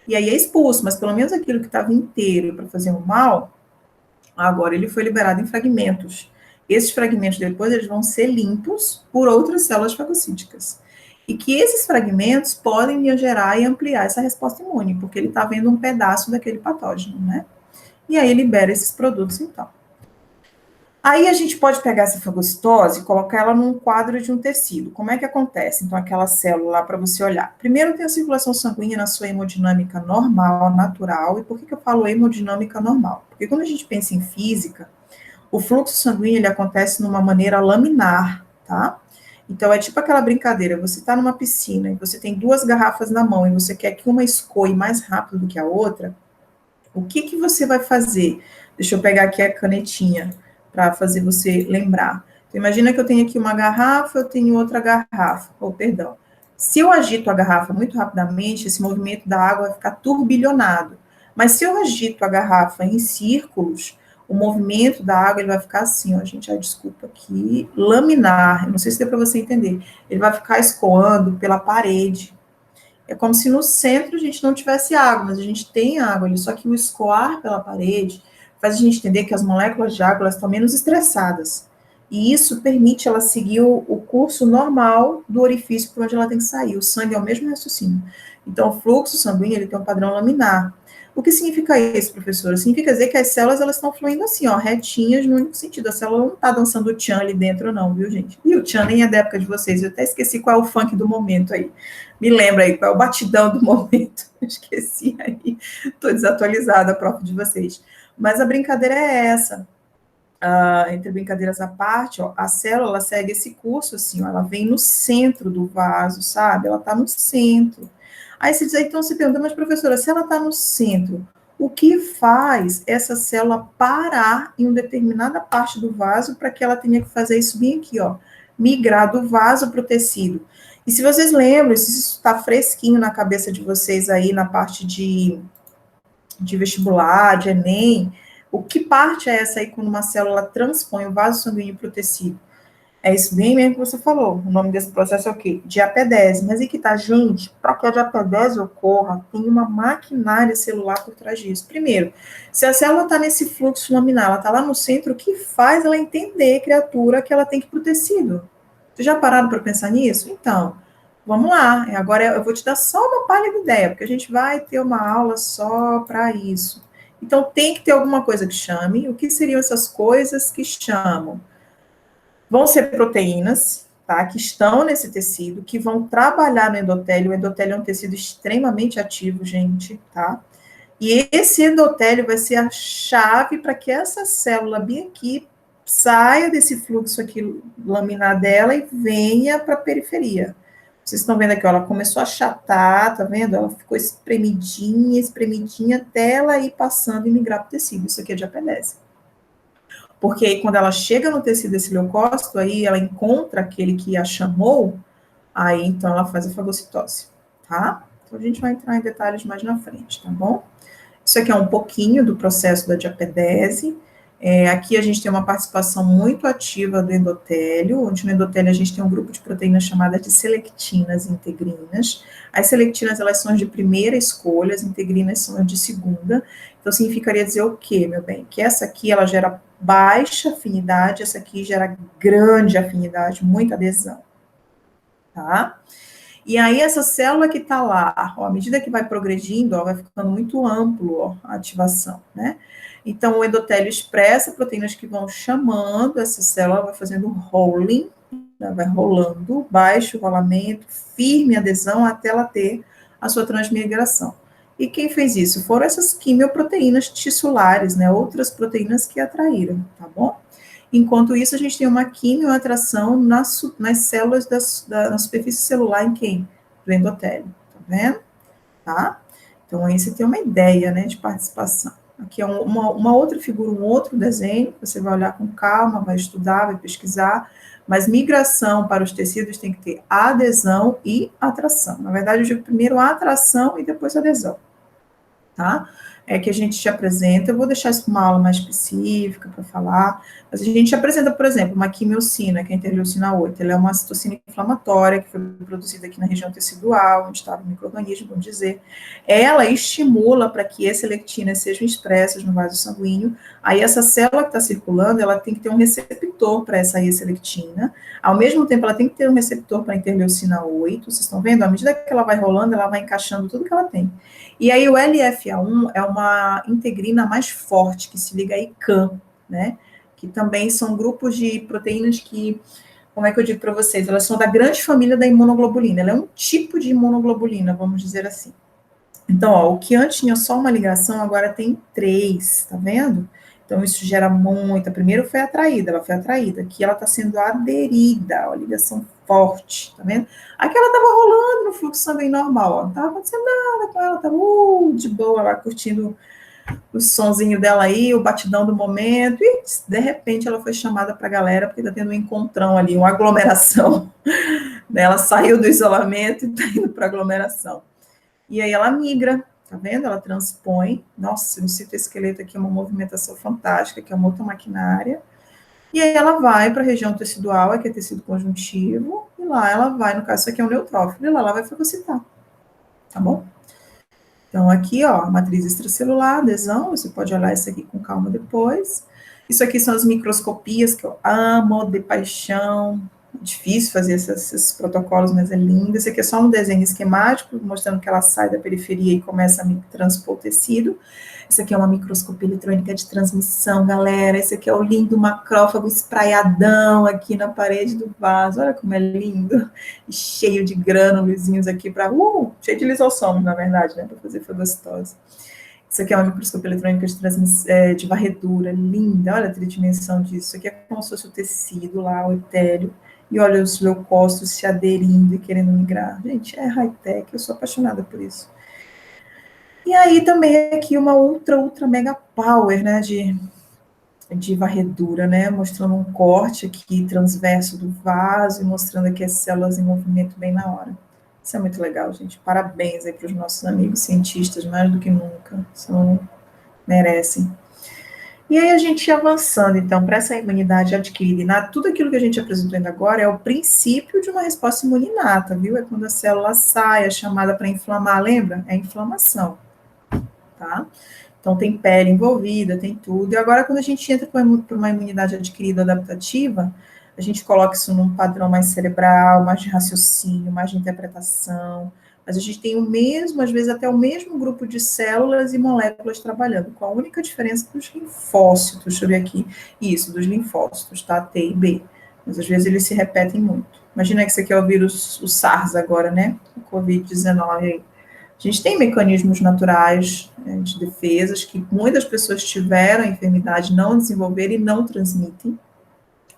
E aí é expulso, mas pelo menos aquilo que estava inteiro para fazer um mal, agora ele foi liberado em fragmentos. Esses fragmentos depois eles vão ser limpos por outras células fagocíticas. E que esses fragmentos podem gerar e ampliar essa resposta imune, porque ele está vendo um pedaço daquele patógeno, né? E aí libera esses produtos, então. Aí a gente pode pegar essa fagocitose e colocar ela num quadro de um tecido. Como é que acontece? Então, aquela célula lá para você olhar. Primeiro tem a circulação sanguínea na sua hemodinâmica normal, natural. E por que eu falo hemodinâmica normal? Porque quando a gente pensa em física, o fluxo sanguíneo ele acontece numa maneira laminar, tá? Então, é tipo aquela brincadeira, você está numa piscina e você tem 2 garrafas na mão e você quer que uma escoe mais rápido do que a outra, o que você vai fazer? Deixa eu pegar aqui a canetinha para fazer você lembrar. Então, imagina que eu tenho aqui uma garrafa, eu tenho outra garrafa, perdão. Se eu agito a garrafa muito rapidamente, esse movimento da água vai ficar turbilhonado. Mas se eu agito a garrafa em círculos, o movimento da água ele vai ficar assim, ó, gente, desculpa aqui, laminar. Eu não sei se deu para você entender. Ele vai ficar escoando pela parede. É como se no centro a gente não tivesse água, mas a gente tem água ali, só que o escoar pela parede faz a gente entender que as moléculas de água elas estão menos estressadas. E isso permite ela seguir o curso normal do orifício por onde ela tem que sair. O sangue é o mesmo raciocínio. Então, o fluxo sanguíneo ele tem um padrão laminar. O que significa isso, professora? Significa dizer que as células elas estão fluindo assim, ó, retinhas no único sentido. A célula não está dançando o tchan ali dentro, não, viu, gente? E o tchan nem é da época de vocês. Eu até esqueci qual é o funk do momento aí. Me lembra aí qual é o batidão do momento. Esqueci aí. Estou desatualizada, prof, de vocês. Mas a brincadeira é essa. Entre brincadeiras à parte, ó, a célula ela segue esse curso assim, ó, ela vem no centro do vaso, sabe? Ela está no centro. Aí você diz, então se pergunta, mas professora, se ela está no centro, o que faz essa célula parar em uma determinada parte do vaso para que ela tenha que fazer isso bem aqui, ó, migrar do vaso para o tecido? E se vocês lembram, se isso está fresquinho na cabeça de vocês aí na parte de vestibular, de Enem, o que parte é essa aí quando uma célula transpõe o vaso sanguíneo para o tecido? É isso bem mesmo que você falou. O nome desse processo é o quê? Diapedese. Mas e que tá, gente, para que a diapedese ocorra, tem uma maquinária celular por trás disso. Primeiro, se a célula está nesse fluxo laminar, ela está lá no centro, o que faz ela entender, criatura, que ela tem que ir para o tecido? Você já pararam para pensar nisso? Então, vamos lá. Agora eu vou te dar só uma pálida ideia, porque a gente vai ter uma aula só para isso. Então, tem que ter alguma coisa que chame. O que seriam essas coisas que chamam? Vão ser proteínas, tá? Que estão nesse tecido, que vão trabalhar no endotélio. O endotélio é um tecido extremamente ativo, gente, tá? E esse endotélio vai ser a chave para que essa célula bem aqui saia desse fluxo aqui laminar dela e venha para a periferia. Vocês estão vendo aqui, ó, ela começou a achatar, tá vendo? Ela ficou espremidinha, espremidinha, até ela ir passando e migrar para o tecido. Isso aqui é diapedese. Porque aí, quando ela chega no tecido desse leucócito, aí ela encontra aquele que a chamou, aí então ela faz a fagocitose, tá? Então a gente vai entrar em detalhes mais na frente, tá bom? Isso aqui é um pouquinho do processo da diapedese. Aqui a gente tem uma participação muito ativa do endotélio, onde no endotélio a gente tem um grupo de proteínas chamadas de selectinas e integrinas. As selectinas, elas são as de primeira escolha, as integrinas são as de segunda. Então, significaria dizer o quê, meu bem? Que essa aqui, ela gera baixa afinidade, essa aqui gera grande afinidade, muita adesão, tá? E aí, essa célula que está lá, ó, à medida que vai progredindo, ó, vai ficando muito amplo ó, a ativação, né? Então, o endotélio expressa proteínas que vão chamando essa célula, vai fazendo rolling, né, vai rolando, baixo rolamento, firme adesão, até ela ter a sua transmigração. E quem fez isso? Foram essas quimioproteínas tissulares, né? Outras proteínas que atraíram, tá bom? Enquanto isso, a gente tem uma quimioatração nas células na superfície celular em quem? Do endotélio, tá vendo? Tá? Então, aí você tem uma ideia, né, de participação. Aqui é uma outra figura, um outro desenho, você vai olhar com calma, vai estudar, vai pesquisar, mas migração para os tecidos tem que ter adesão e atração. Na verdade, eu digo primeiro atração e depois adesão, tá? É que a gente te apresenta, eu vou deixar isso uma aula mais específica para falar, mas a gente apresenta, por exemplo, uma quimiocina, que é a interleucina 8, ela é uma citocina inflamatória que foi produzida aqui na região tecidual, onde estava o micro-organismo, vamos dizer, ela estimula para que as lectinas sejam expressas no vaso sanguíneo, aí essa célula que está circulando, ela tem que ter um receptor para essa E-selectina, ao mesmo tempo ela tem que ter um receptor para a interleucina 8, vocês estão vendo? À medida que ela vai rolando, ela vai encaixando tudo que ela tem. E aí o LFA1 é uma integrina mais forte, que se liga a ICAM, né? Que também são grupos de proteínas que, como é que eu digo para vocês? Elas são da grande família da imunoglobulina. Ela é um tipo de imunoglobulina, vamos dizer assim. Então, ó, o que antes tinha só uma ligação, agora tem três, tá vendo? Então, isso gera muita. Primeiro foi atraída, ela foi atraída. Aqui ela está sendo aderida, ó, a ligação forte, tá vendo? Aqui ela estava rolando no fluxo sanguíneo normal, ó, não estava acontecendo nada com ela, estava de boa lá, curtindo o sonzinho dela aí, o batidão do momento, e de repente ela foi chamada para a galera, porque está tendo um encontrão ali, uma aglomeração. Ela saiu do isolamento e está indo para aglomeração. E aí ela migra, tá vendo? Ela transpõe. Nossa, no citoesqueleto aqui é uma movimentação fantástica, que é uma outra maquinária. E aí ela vai para a região tecidual, que é tecido conjuntivo, e lá ela vai, no caso, isso aqui é um neutrófilo, e lá ela vai fagocitar, tá bom? Então, aqui, ó, matriz extracelular, adesão, você pode olhar isso aqui com calma depois. Isso aqui são as microscopias que eu amo, de paixão. Difícil fazer esses protocolos, mas é lindo. Esse aqui é só um desenho esquemático, mostrando que ela sai da periferia e começa a transpor o tecido. Isso aqui é uma microscopia eletrônica de transmissão, galera. Esse aqui é o lindo macrófago espraiadão aqui na parede do vaso. Olha como é lindo. E cheio de grânulozinhos aqui para... cheio de lisossomos, na verdade, né? Para fazer fagocitose. Isso aqui é uma microscopia eletrônica de varredura, linda. Olha a tridimensão disso. Isso aqui é como se fosse o tecido lá, o etélio. E olha os leucócitos se aderindo e querendo migrar. Gente, é high-tech, eu sou apaixonada por isso. E aí também aqui uma ultra mega power, né, de varredura, né, mostrando um corte aqui transverso do vaso e mostrando aqui as células em movimento bem na hora. Isso é muito legal, gente. Parabéns aí para os nossos amigos cientistas, mais do que nunca. Merecem. E aí a gente ia avançando, então, para essa imunidade adquirida inata, tudo aquilo que a gente apresentou ainda agora é o princípio de uma resposta imune inata, viu? É quando a célula sai, é chamada para inflamar, lembra? É inflamação, tá? Então, tem pele envolvida, tem tudo. E agora, quando a gente entra para uma imunidade adquirida adaptativa, a gente coloca isso num padrão mais cerebral, mais de raciocínio, mais de interpretação, mas a gente tem o mesmo, às vezes até o mesmo grupo de células e moléculas trabalhando, com a única diferença dos linfócitos. Deixa eu ver aqui. Isso, dos linfócitos, tá? T e B. Mas às vezes eles se repetem muito. Imagina que você quer o vírus, o SARS agora, né? O Covid-19 aí. A gente tem mecanismos naturais, né, de defesas que muitas pessoas tiveram a enfermidade, não desenvolveram e não transmitem.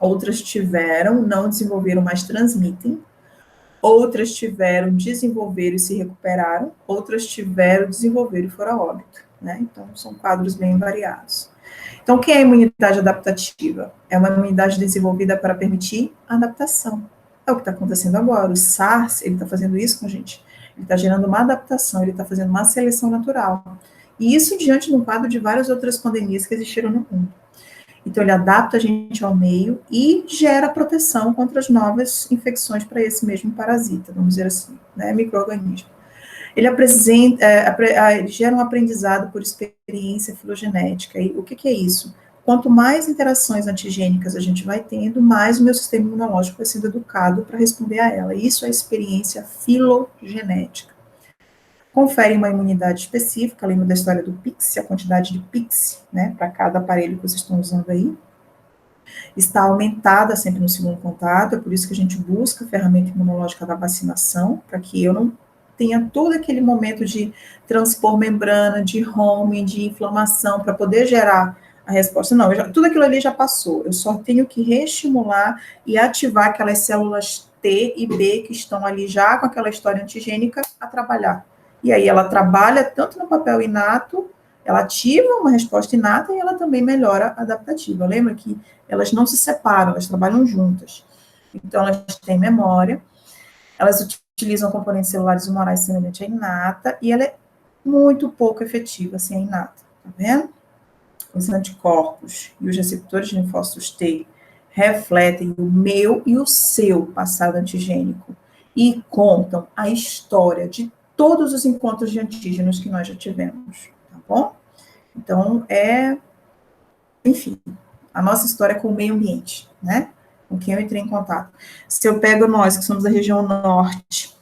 Outras tiveram, não desenvolveram, mas transmitem. Outras tiveram, desenvolveram e se recuperaram. Outras tiveram, desenvolveram e foram a óbito, né? Então, são quadros bem variados. Então, o que é a imunidade adaptativa? É uma imunidade desenvolvida para permitir a adaptação. É o que está acontecendo agora. O SARS, ele está fazendo isso com a gente. Ele está gerando uma adaptação, ele está fazendo uma seleção natural. E isso diante de um quadro de várias outras pandemias que existiram no mundo. Então, ele adapta a gente ao meio e gera proteção contra as novas infecções para esse mesmo parasita, vamos dizer assim, né, micro-organismo. Ele ele gera um aprendizado por experiência filogenética. E o que é isso? Quanto mais interações antigênicas a gente vai tendo, mais o meu sistema imunológico vai sendo educado para responder a ela. Isso é experiência filogenética. Confere uma imunidade específica, lembra da história do Pix, a quantidade de Pix, né, para cada aparelho que vocês estão usando aí. Está aumentada sempre no segundo contato, é por isso que a gente busca a ferramenta imunológica da vacinação, para que eu não tenha todo aquele momento de transpor membrana, de home, de inflamação, para poder gerar a resposta. Não, tudo aquilo ali já passou, eu só tenho que reestimular e ativar aquelas células T e B que estão ali já com aquela história antigênica a trabalhar. E aí ela trabalha tanto no papel inato, ela ativa uma resposta inata e ela também melhora a adaptativa. Lembra que elas não se separam, elas trabalham juntas. Então, elas têm memória, elas utilizam componentes celulares humorais semelhantes à inata, e ela é muito pouco efetiva, assim, a inata, tá vendo? Os anticorpos e os receptores de linfócitos T refletem o meu e o seu passado antigênico e contam a história de todos os encontros de antígenos que nós já tivemos, tá bom? Então, enfim, a nossa história com o meio ambiente, né? Com quem eu entrei em contato. Se eu pego nós, que somos da região norte,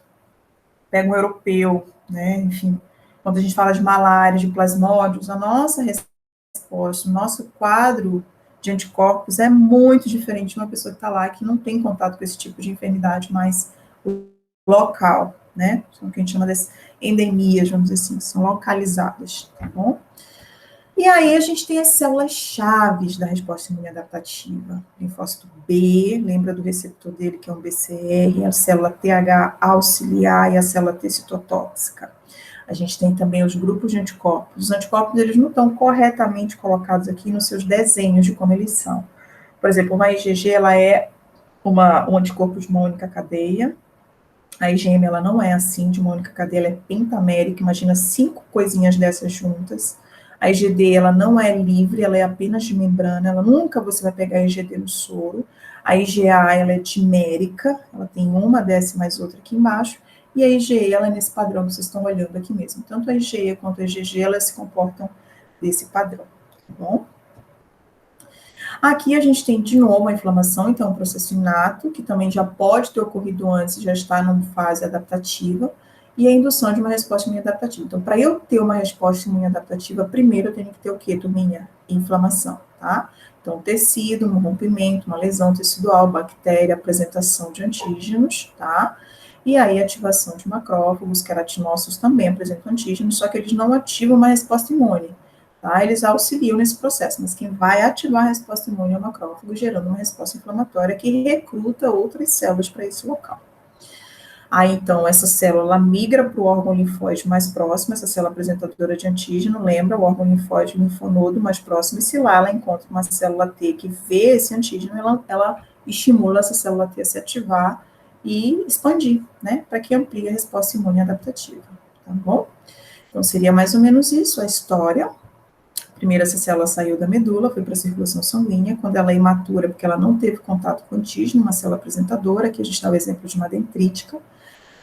pego um europeu, né? Enfim, quando a gente fala de malária, de plasmódios, a nossa resposta, o nosso quadro de anticorpos é muito diferente de uma pessoa que está lá, que não tem contato com esse tipo de enfermidade mais local, né? São o que a gente chama de endemias, vamos dizer assim, são localizadas, tá bom? E aí a gente tem as células chaves da resposta imune adaptativa. Linfócito B, lembra do receptor dele, que é um BCR, a célula TH auxiliar e a célula T citotóxica. A gente tem também os grupos de anticorpos. Os anticorpos, eles não estão corretamente colocados aqui nos seus desenhos de como eles são. Por exemplo, uma IgG, ela é um anticorpo de uma única cadeia. A IgM, ela não é assim, de uma única cadeia, ela é pentamérica, imagina 5 coisinhas dessas juntas. A IgD, ela não é livre, ela é apenas de membrana, ela nunca você vai pegar a IgD no soro. A IgA, ela é dimérica, ela tem uma dessa mais outra aqui embaixo. E a IgE, ela é nesse padrão que vocês estão olhando aqui mesmo. Tanto a IgE quanto a IgG, elas se comportam desse padrão, tá bom? Aqui a gente tem de novo a inflamação, então um processo inato, que também já pode ter ocorrido antes, já está numa fase adaptativa, e a indução de uma resposta imune adaptativa. Então, para eu ter uma resposta imune adaptativa, primeiro eu tenho que ter o quê, turminha? Inflamação, tá? Então, tecido, um rompimento, uma lesão tecidual, bactéria, apresentação de antígenos, tá? E aí, ativação de macrófagos, queratinócitos também apresentam antígenos, só que eles não ativam uma resposta imune. Tá? Eles auxiliam nesse processo, mas quem vai ativar a resposta imune é o macrófago, gerando uma resposta inflamatória que recruta outras células para esse local. Aí, então, essa célula migra para o órgão linfóide mais próximo, essa célula apresentadora de antígeno, lembra o órgão linfóide, o linfonodo mais próximo, e se lá ela encontra uma célula T que vê esse antígeno, ela estimula essa célula T a se ativar e expandir, né, para que amplie a resposta imune adaptativa, tá bom? Então, seria mais ou menos isso a história. Primeiro, essa célula saiu da medula, foi para a circulação sanguínea. Quando ela é imatura, porque ela não teve contato com o antígeno, uma célula apresentadora, aqui a gente dá o exemplo de uma dendrítica.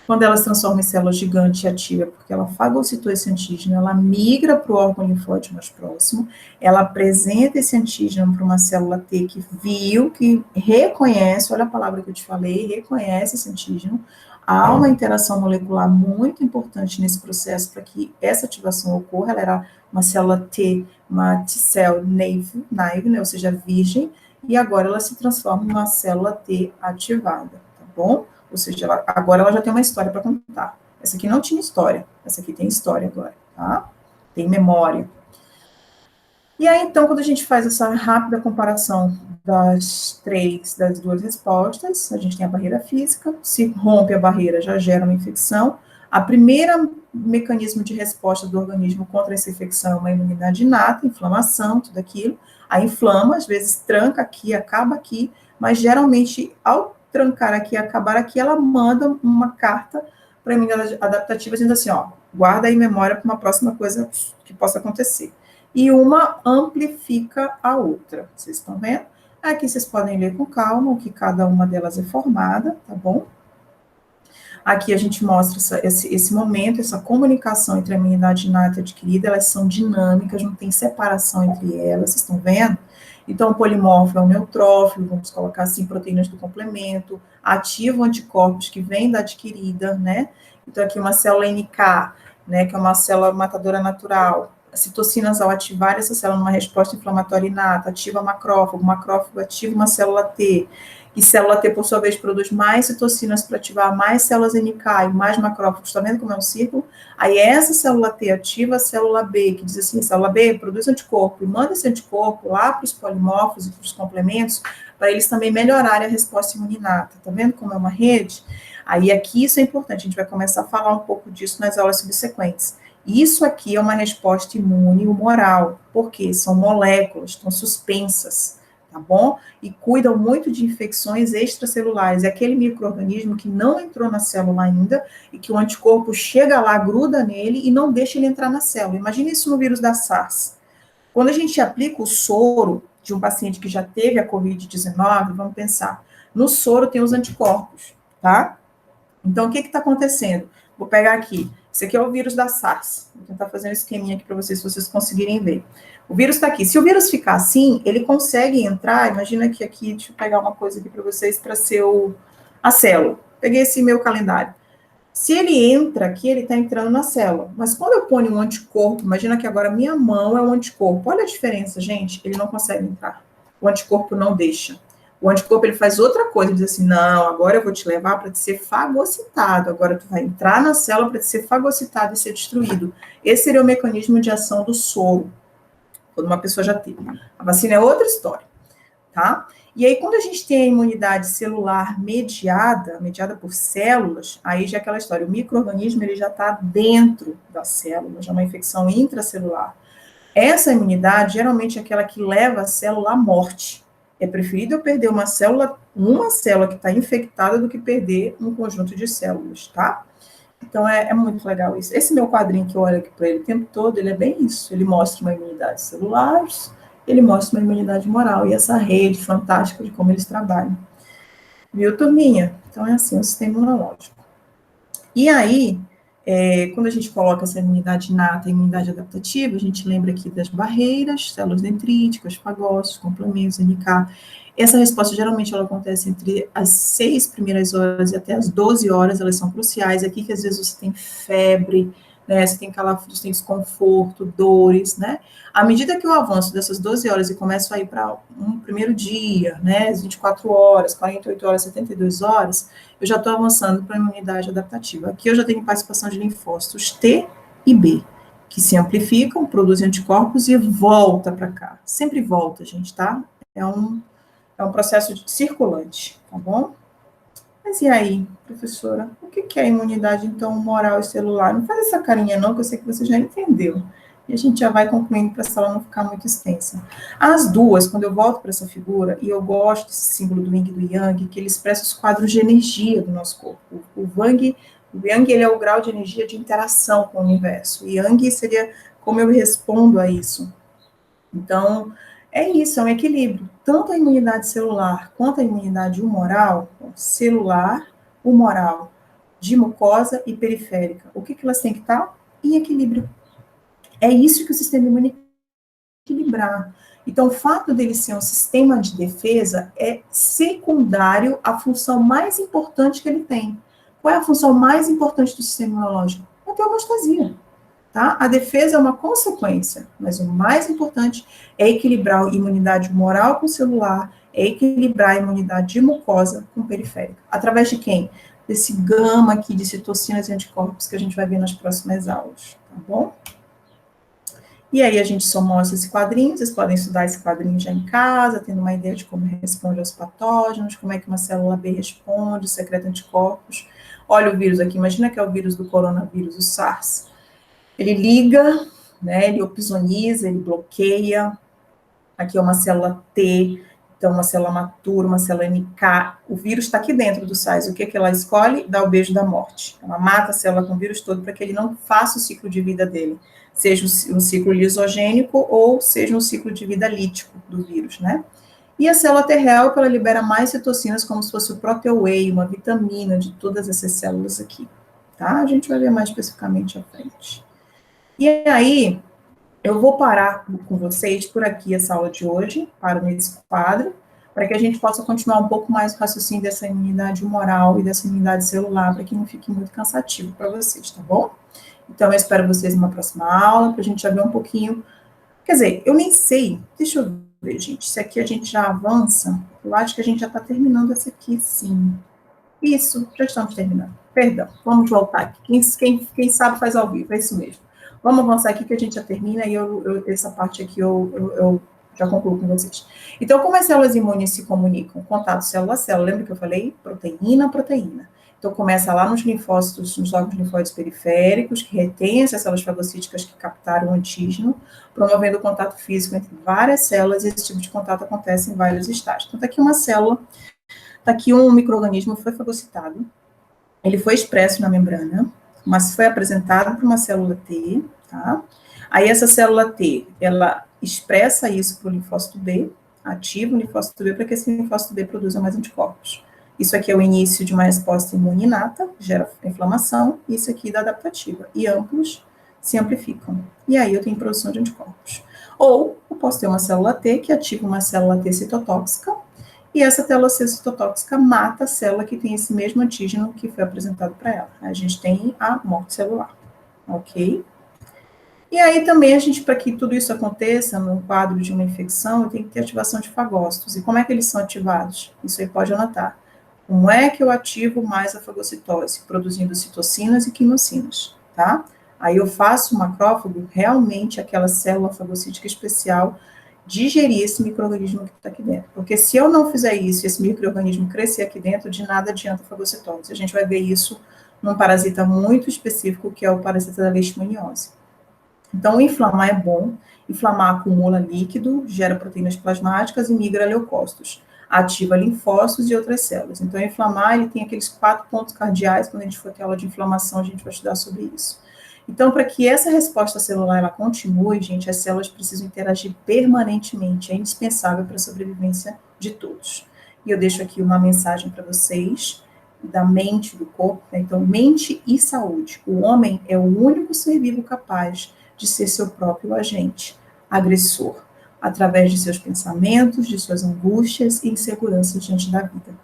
Quando ela se transforma em célula gigante e ativa, porque ela fagocitou esse antígeno, ela migra para o órgão linfóide mais próximo, ela apresenta esse antígeno para uma célula T que viu, que reconhece, olha a palavra que eu te falei, reconhece esse antígeno. Há uma interação molecular muito importante nesse processo para que essa ativação ocorra. Ela era uma célula T, uma T-cell naive, né, ou seja, virgem, e agora ela se transforma em uma célula T ativada, tá bom? Ou seja, agora ela já tem uma história para contar. Essa aqui não tinha história, essa aqui tem história agora, tá? Tem memória. E aí, então, quando a gente faz essa rápida comparação das duas respostas, a gente tem a barreira física, se rompe a barreira, já gera uma infecção. A primeira mecanismo de resposta do organismo contra essa infecção é uma imunidade inata, inflamação, tudo aquilo. Aí inflama, às vezes tranca aqui, acaba aqui, mas geralmente, ao trancar aqui, acabar aqui, ela manda uma carta para a imunidade adaptativa, dizendo assim, ó, guarda aí memória para uma próxima coisa que possa acontecer. E uma amplifica a outra. Vocês estão vendo? Aqui vocês podem ler com calma o que cada uma delas é formada, tá bom? Aqui a gente mostra esse momento, essa comunicação entre a imunidade inata e adquirida, elas são dinâmicas, não tem separação entre elas, vocês estão vendo? Então, o polimorfo é um neutrófilo, vamos colocar assim, proteínas do complemento, ativam anticorpos que vêm da adquirida, né? Então, aqui uma célula NK, né, que é uma célula matadora natural. As citocinas, ao ativar essa célula numa resposta inflamatória inata, ativa macrófago, o macrófago ativa uma célula T, e célula T, por sua vez, produz mais citocinas para ativar mais células NK e mais macrófagos. Está vendo como é um ciclo? Aí essa célula T ativa a célula B, que diz assim, célula B produz anticorpo, e manda esse anticorpo lá para os polimorfos e para os complementos, para eles também melhorarem a resposta imuninata. Está vendo como é uma rede? Aí aqui isso é importante, a gente vai começar a falar um pouco disso nas aulas subsequentes. Isso aqui é uma resposta imune humoral, porque são moléculas, estão suspensas, tá bom? E cuidam muito de infecções extracelulares. É aquele micro-organismo que não entrou na célula ainda e que o anticorpo chega lá, gruda nele e não deixa ele entrar na célula. Imagina isso no vírus da SARS. Quando a gente aplica o soro de um paciente que já teve a Covid-19, vamos pensar, no soro tem os anticorpos, tá? Então, o que está acontecendo? Vou pegar aqui. Esse aqui é o vírus da SARS. Vou tentar fazer um esqueminha aqui para vocês, se vocês conseguirem ver. O vírus está aqui. Se o vírus ficar assim, ele consegue entrar. Imagina que aqui, deixa eu pegar uma coisa aqui para vocês, para ser a célula. Peguei esse meu calendário. Se ele entra aqui, ele está entrando na célula. Mas quando eu ponho um anticorpo, imagina que agora minha mão é um anticorpo. Olha a diferença, gente. Ele não consegue entrar. O anticorpo não deixa. O anticorpo, ele faz outra coisa, ele diz assim, não, agora eu vou te levar para te ser fagocitado, agora tu vai entrar na célula para te ser fagocitado e ser destruído. Esse seria o mecanismo de ação do soro, quando uma pessoa já teve. A vacina é outra história, tá? E aí, quando a gente tem a imunidade celular mediada por células, aí já é aquela história, o micro-organismo ele já está dentro da célula, já é uma infecção intracelular. Essa imunidade, geralmente, é aquela que leva a célula à morte. É preferível perder uma célula que está infectada do que perder um conjunto de células, tá? Então, é muito legal isso. Esse meu quadrinho que eu olho aqui para ele o tempo todo, ele é bem isso. Ele mostra uma imunidade celular, ele mostra uma imunidade moral. E essa rede fantástica de como eles trabalham. Viu, turminha? Então, é assim, o sistema imunológico. E aí, quando a gente coloca essa imunidade inata e imunidade adaptativa, a gente lembra aqui das barreiras, células dendríticas, fagócitos, complementos, NK. Essa resposta, geralmente, ela acontece entre as 6 primeiras horas e até as 12 horas, elas são cruciais. Aqui que, às vezes, você tem febre, né, você tem calafrios, tem desconforto, dores, né? À medida que eu avanço dessas 12 horas e começo a ir para um primeiro dia, né, as 24 horas, 48 horas, 72 horas, eu já estou avançando para a imunidade adaptativa. Aqui eu já tenho participação de linfócitos T e B, que se amplificam, produzem anticorpos e volta para cá. Sempre volta, gente, tá? É um processo circulante, tá bom? Mas e aí, professora, o que é imunidade, então, moral e celular? Não faz essa carinha, não, que eu sei que você já entendeu. E a gente já vai concluindo para a sala não ficar muito extensa. As duas, quando eu volto para essa figura, e eu gosto desse símbolo do Yin e do Yang, que ele expressa os quadros de energia do nosso corpo. O Yang, ele é o grau de energia de interação com o universo. O Yang seria como eu respondo a isso. Então, é isso, é um equilíbrio. Tanto a imunidade celular quanto a imunidade humoral, celular, humoral, de mucosa e periférica. O que elas têm que estar? Em equilíbrio. É isso que o sistema imune tem que equilibrar. Então, o fato dele ser um sistema de defesa é secundário à função mais importante que ele tem. Qual é a função mais importante do sistema imunológico? É ter homeostasia. Tá? A defesa é uma consequência, mas o mais importante é equilibrar a imunidade humoral com celular, é equilibrar a imunidade de mucosa com periférica. Através de quem? Desse gama aqui de citocinas e anticorpos que a gente vai ver nas próximas aulas, tá bom? E aí a gente só mostra esse quadrinho, vocês podem estudar esse quadrinho já em casa, tendo uma ideia de como responde aos patógenos, como é que uma célula B responde, secreta anticorpos. Olha o vírus aqui, imagina que é o vírus do coronavírus, o SARS. Ele liga, né, ele opsoniza, ele bloqueia. Aqui é uma célula T, então uma célula matura, uma célula NK. O vírus está aqui dentro do SARS. O que ela escolhe? Dá o beijo da morte. Ela mata a célula com o vírus todo para que ele não faça o ciclo de vida dele. Seja um ciclo lisogênico ou seja um ciclo de vida lítico do vírus, né? E a célula T real, ela libera mais citocinas como se fosse o proteoway, uma vitamina de todas essas células aqui, tá? A gente vai ver mais especificamente à frente. E aí, eu vou parar com vocês por aqui essa aula de hoje, paro nesse quadro, para que a gente possa continuar um pouco mais o raciocínio dessa imunidade humoral e dessa imunidade celular, para que não fique muito cansativo para vocês, tá bom? Então, eu espero vocês numa próxima aula, para a gente já ver um pouquinho. Quer dizer, eu nem sei, deixa eu ver, gente, se aqui a gente já avança, eu acho que a gente já está terminando essa aqui, sim. Isso, já estamos terminando. Perdão, vamos voltar aqui. Quem sabe faz ao vivo, é isso mesmo. Vamos avançar aqui que a gente já termina e essa parte aqui eu já concluo com vocês. Então, como as células imunes se comunicam? Contato célula a célula. Lembra que eu falei? Proteína, proteína. Então, começa lá nos linfócitos, nos órgãos linfóides periféricos, que retêm essas células fagocíticas que captaram o antígeno, promovendo o contato físico entre várias células, e esse tipo de contato acontece em vários estágios. Então, está aqui uma célula, está aqui um micro-organismo, foi fagocitado, ele foi expresso na membrana, mas foi apresentado para uma célula T, tá? Aí essa célula T, ela expressa isso para o linfócito B, ativa o linfócito B para que esse linfócito B produza mais anticorpos. Isso aqui é o início de uma resposta imune inata, gera inflamação, e isso aqui da adaptativa. E ambos se amplificam. E aí eu tenho produção de anticorpos. Ou eu posso ter uma célula T que ativa uma célula T citotóxica, e essa célula C citotóxica mata a célula que tem esse mesmo antígeno que foi apresentado para ela. A gente tem a morte celular, ok? E aí também a gente, para que tudo isso aconteça no quadro de uma infecção, tem que ter ativação de fagócitos. E como é que eles são ativados? Isso aí pode anotar. Como é que eu ativo mais a fagocitose? Produzindo citocinas e quimocinas, tá? Aí eu faço o macrófago, realmente aquela célula fagocítica especial digerir esse micro-organismo que está aqui dentro. Porque se eu não fizer isso, esse micro-organismo crescer aqui dentro, de nada adianta a fagocitose. A gente vai ver isso num parasita muito específico, que é o parasita da leishmaniose. Então, inflamar é bom. Inflamar acumula líquido, gera proteínas plasmáticas e migra leucócitos. Ativa linfócitos e outras células. Então, inflamar, ele tem aqueles 4 pontos cardeais. Quando a gente for ter aula de inflamação, a gente vai estudar sobre isso. Então, para que essa resposta celular ela continue, gente, as células precisam interagir permanentemente. É indispensável para a sobrevivência de todos. E eu deixo aqui uma mensagem para vocês da mente, do corpo. Né? Então, mente e saúde. O homem é o único ser vivo capaz de ser seu próprio agente, agressor, através de seus pensamentos, de suas angústias e inseguranças diante da vida.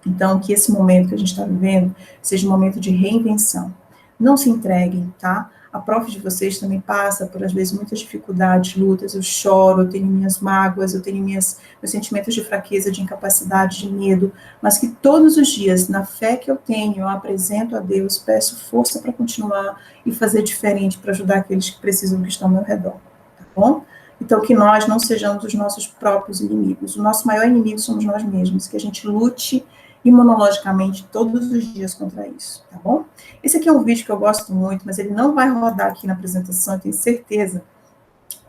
Então, que esse momento que a gente está vivendo seja um momento de reinvenção. Não se entreguem, tá? A prof de vocês também passa por, às vezes, muitas dificuldades, lutas. Eu choro, eu tenho minhas mágoas, eu tenho meus sentimentos de fraqueza, de incapacidade, de medo, mas que todos os dias, na fé que eu tenho, eu apresento a Deus, peço força para continuar e fazer diferente para ajudar aqueles que precisam, que estão ao meu redor, tá bom? Então, que nós não sejamos os nossos próprios inimigos. O nosso maior inimigo somos nós mesmos, que a gente lute imunologicamente todos os dias contra isso, tá bom? Esse aqui é um vídeo que eu gosto muito, mas ele não vai rodar aqui na apresentação, eu tenho certeza.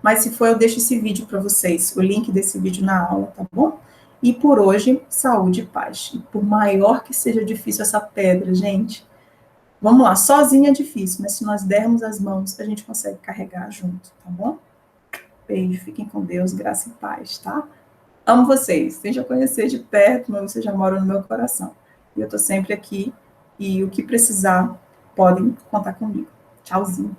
Mas se for, eu deixo esse vídeo para vocês, o link desse vídeo na aula, tá bom? E por hoje, saúde e paz. E por maior que seja difícil essa pedra, gente, vamos lá, sozinha é difícil, mas se nós dermos as mãos, a gente consegue carregar junto, tá bom? Beijo, fiquem com Deus, graça e paz, tá? Amo vocês, sem já conhecer de perto, mas vocês já moram no meu coração. E eu tô sempre aqui, e o que precisar, podem contar comigo. Tchauzinho.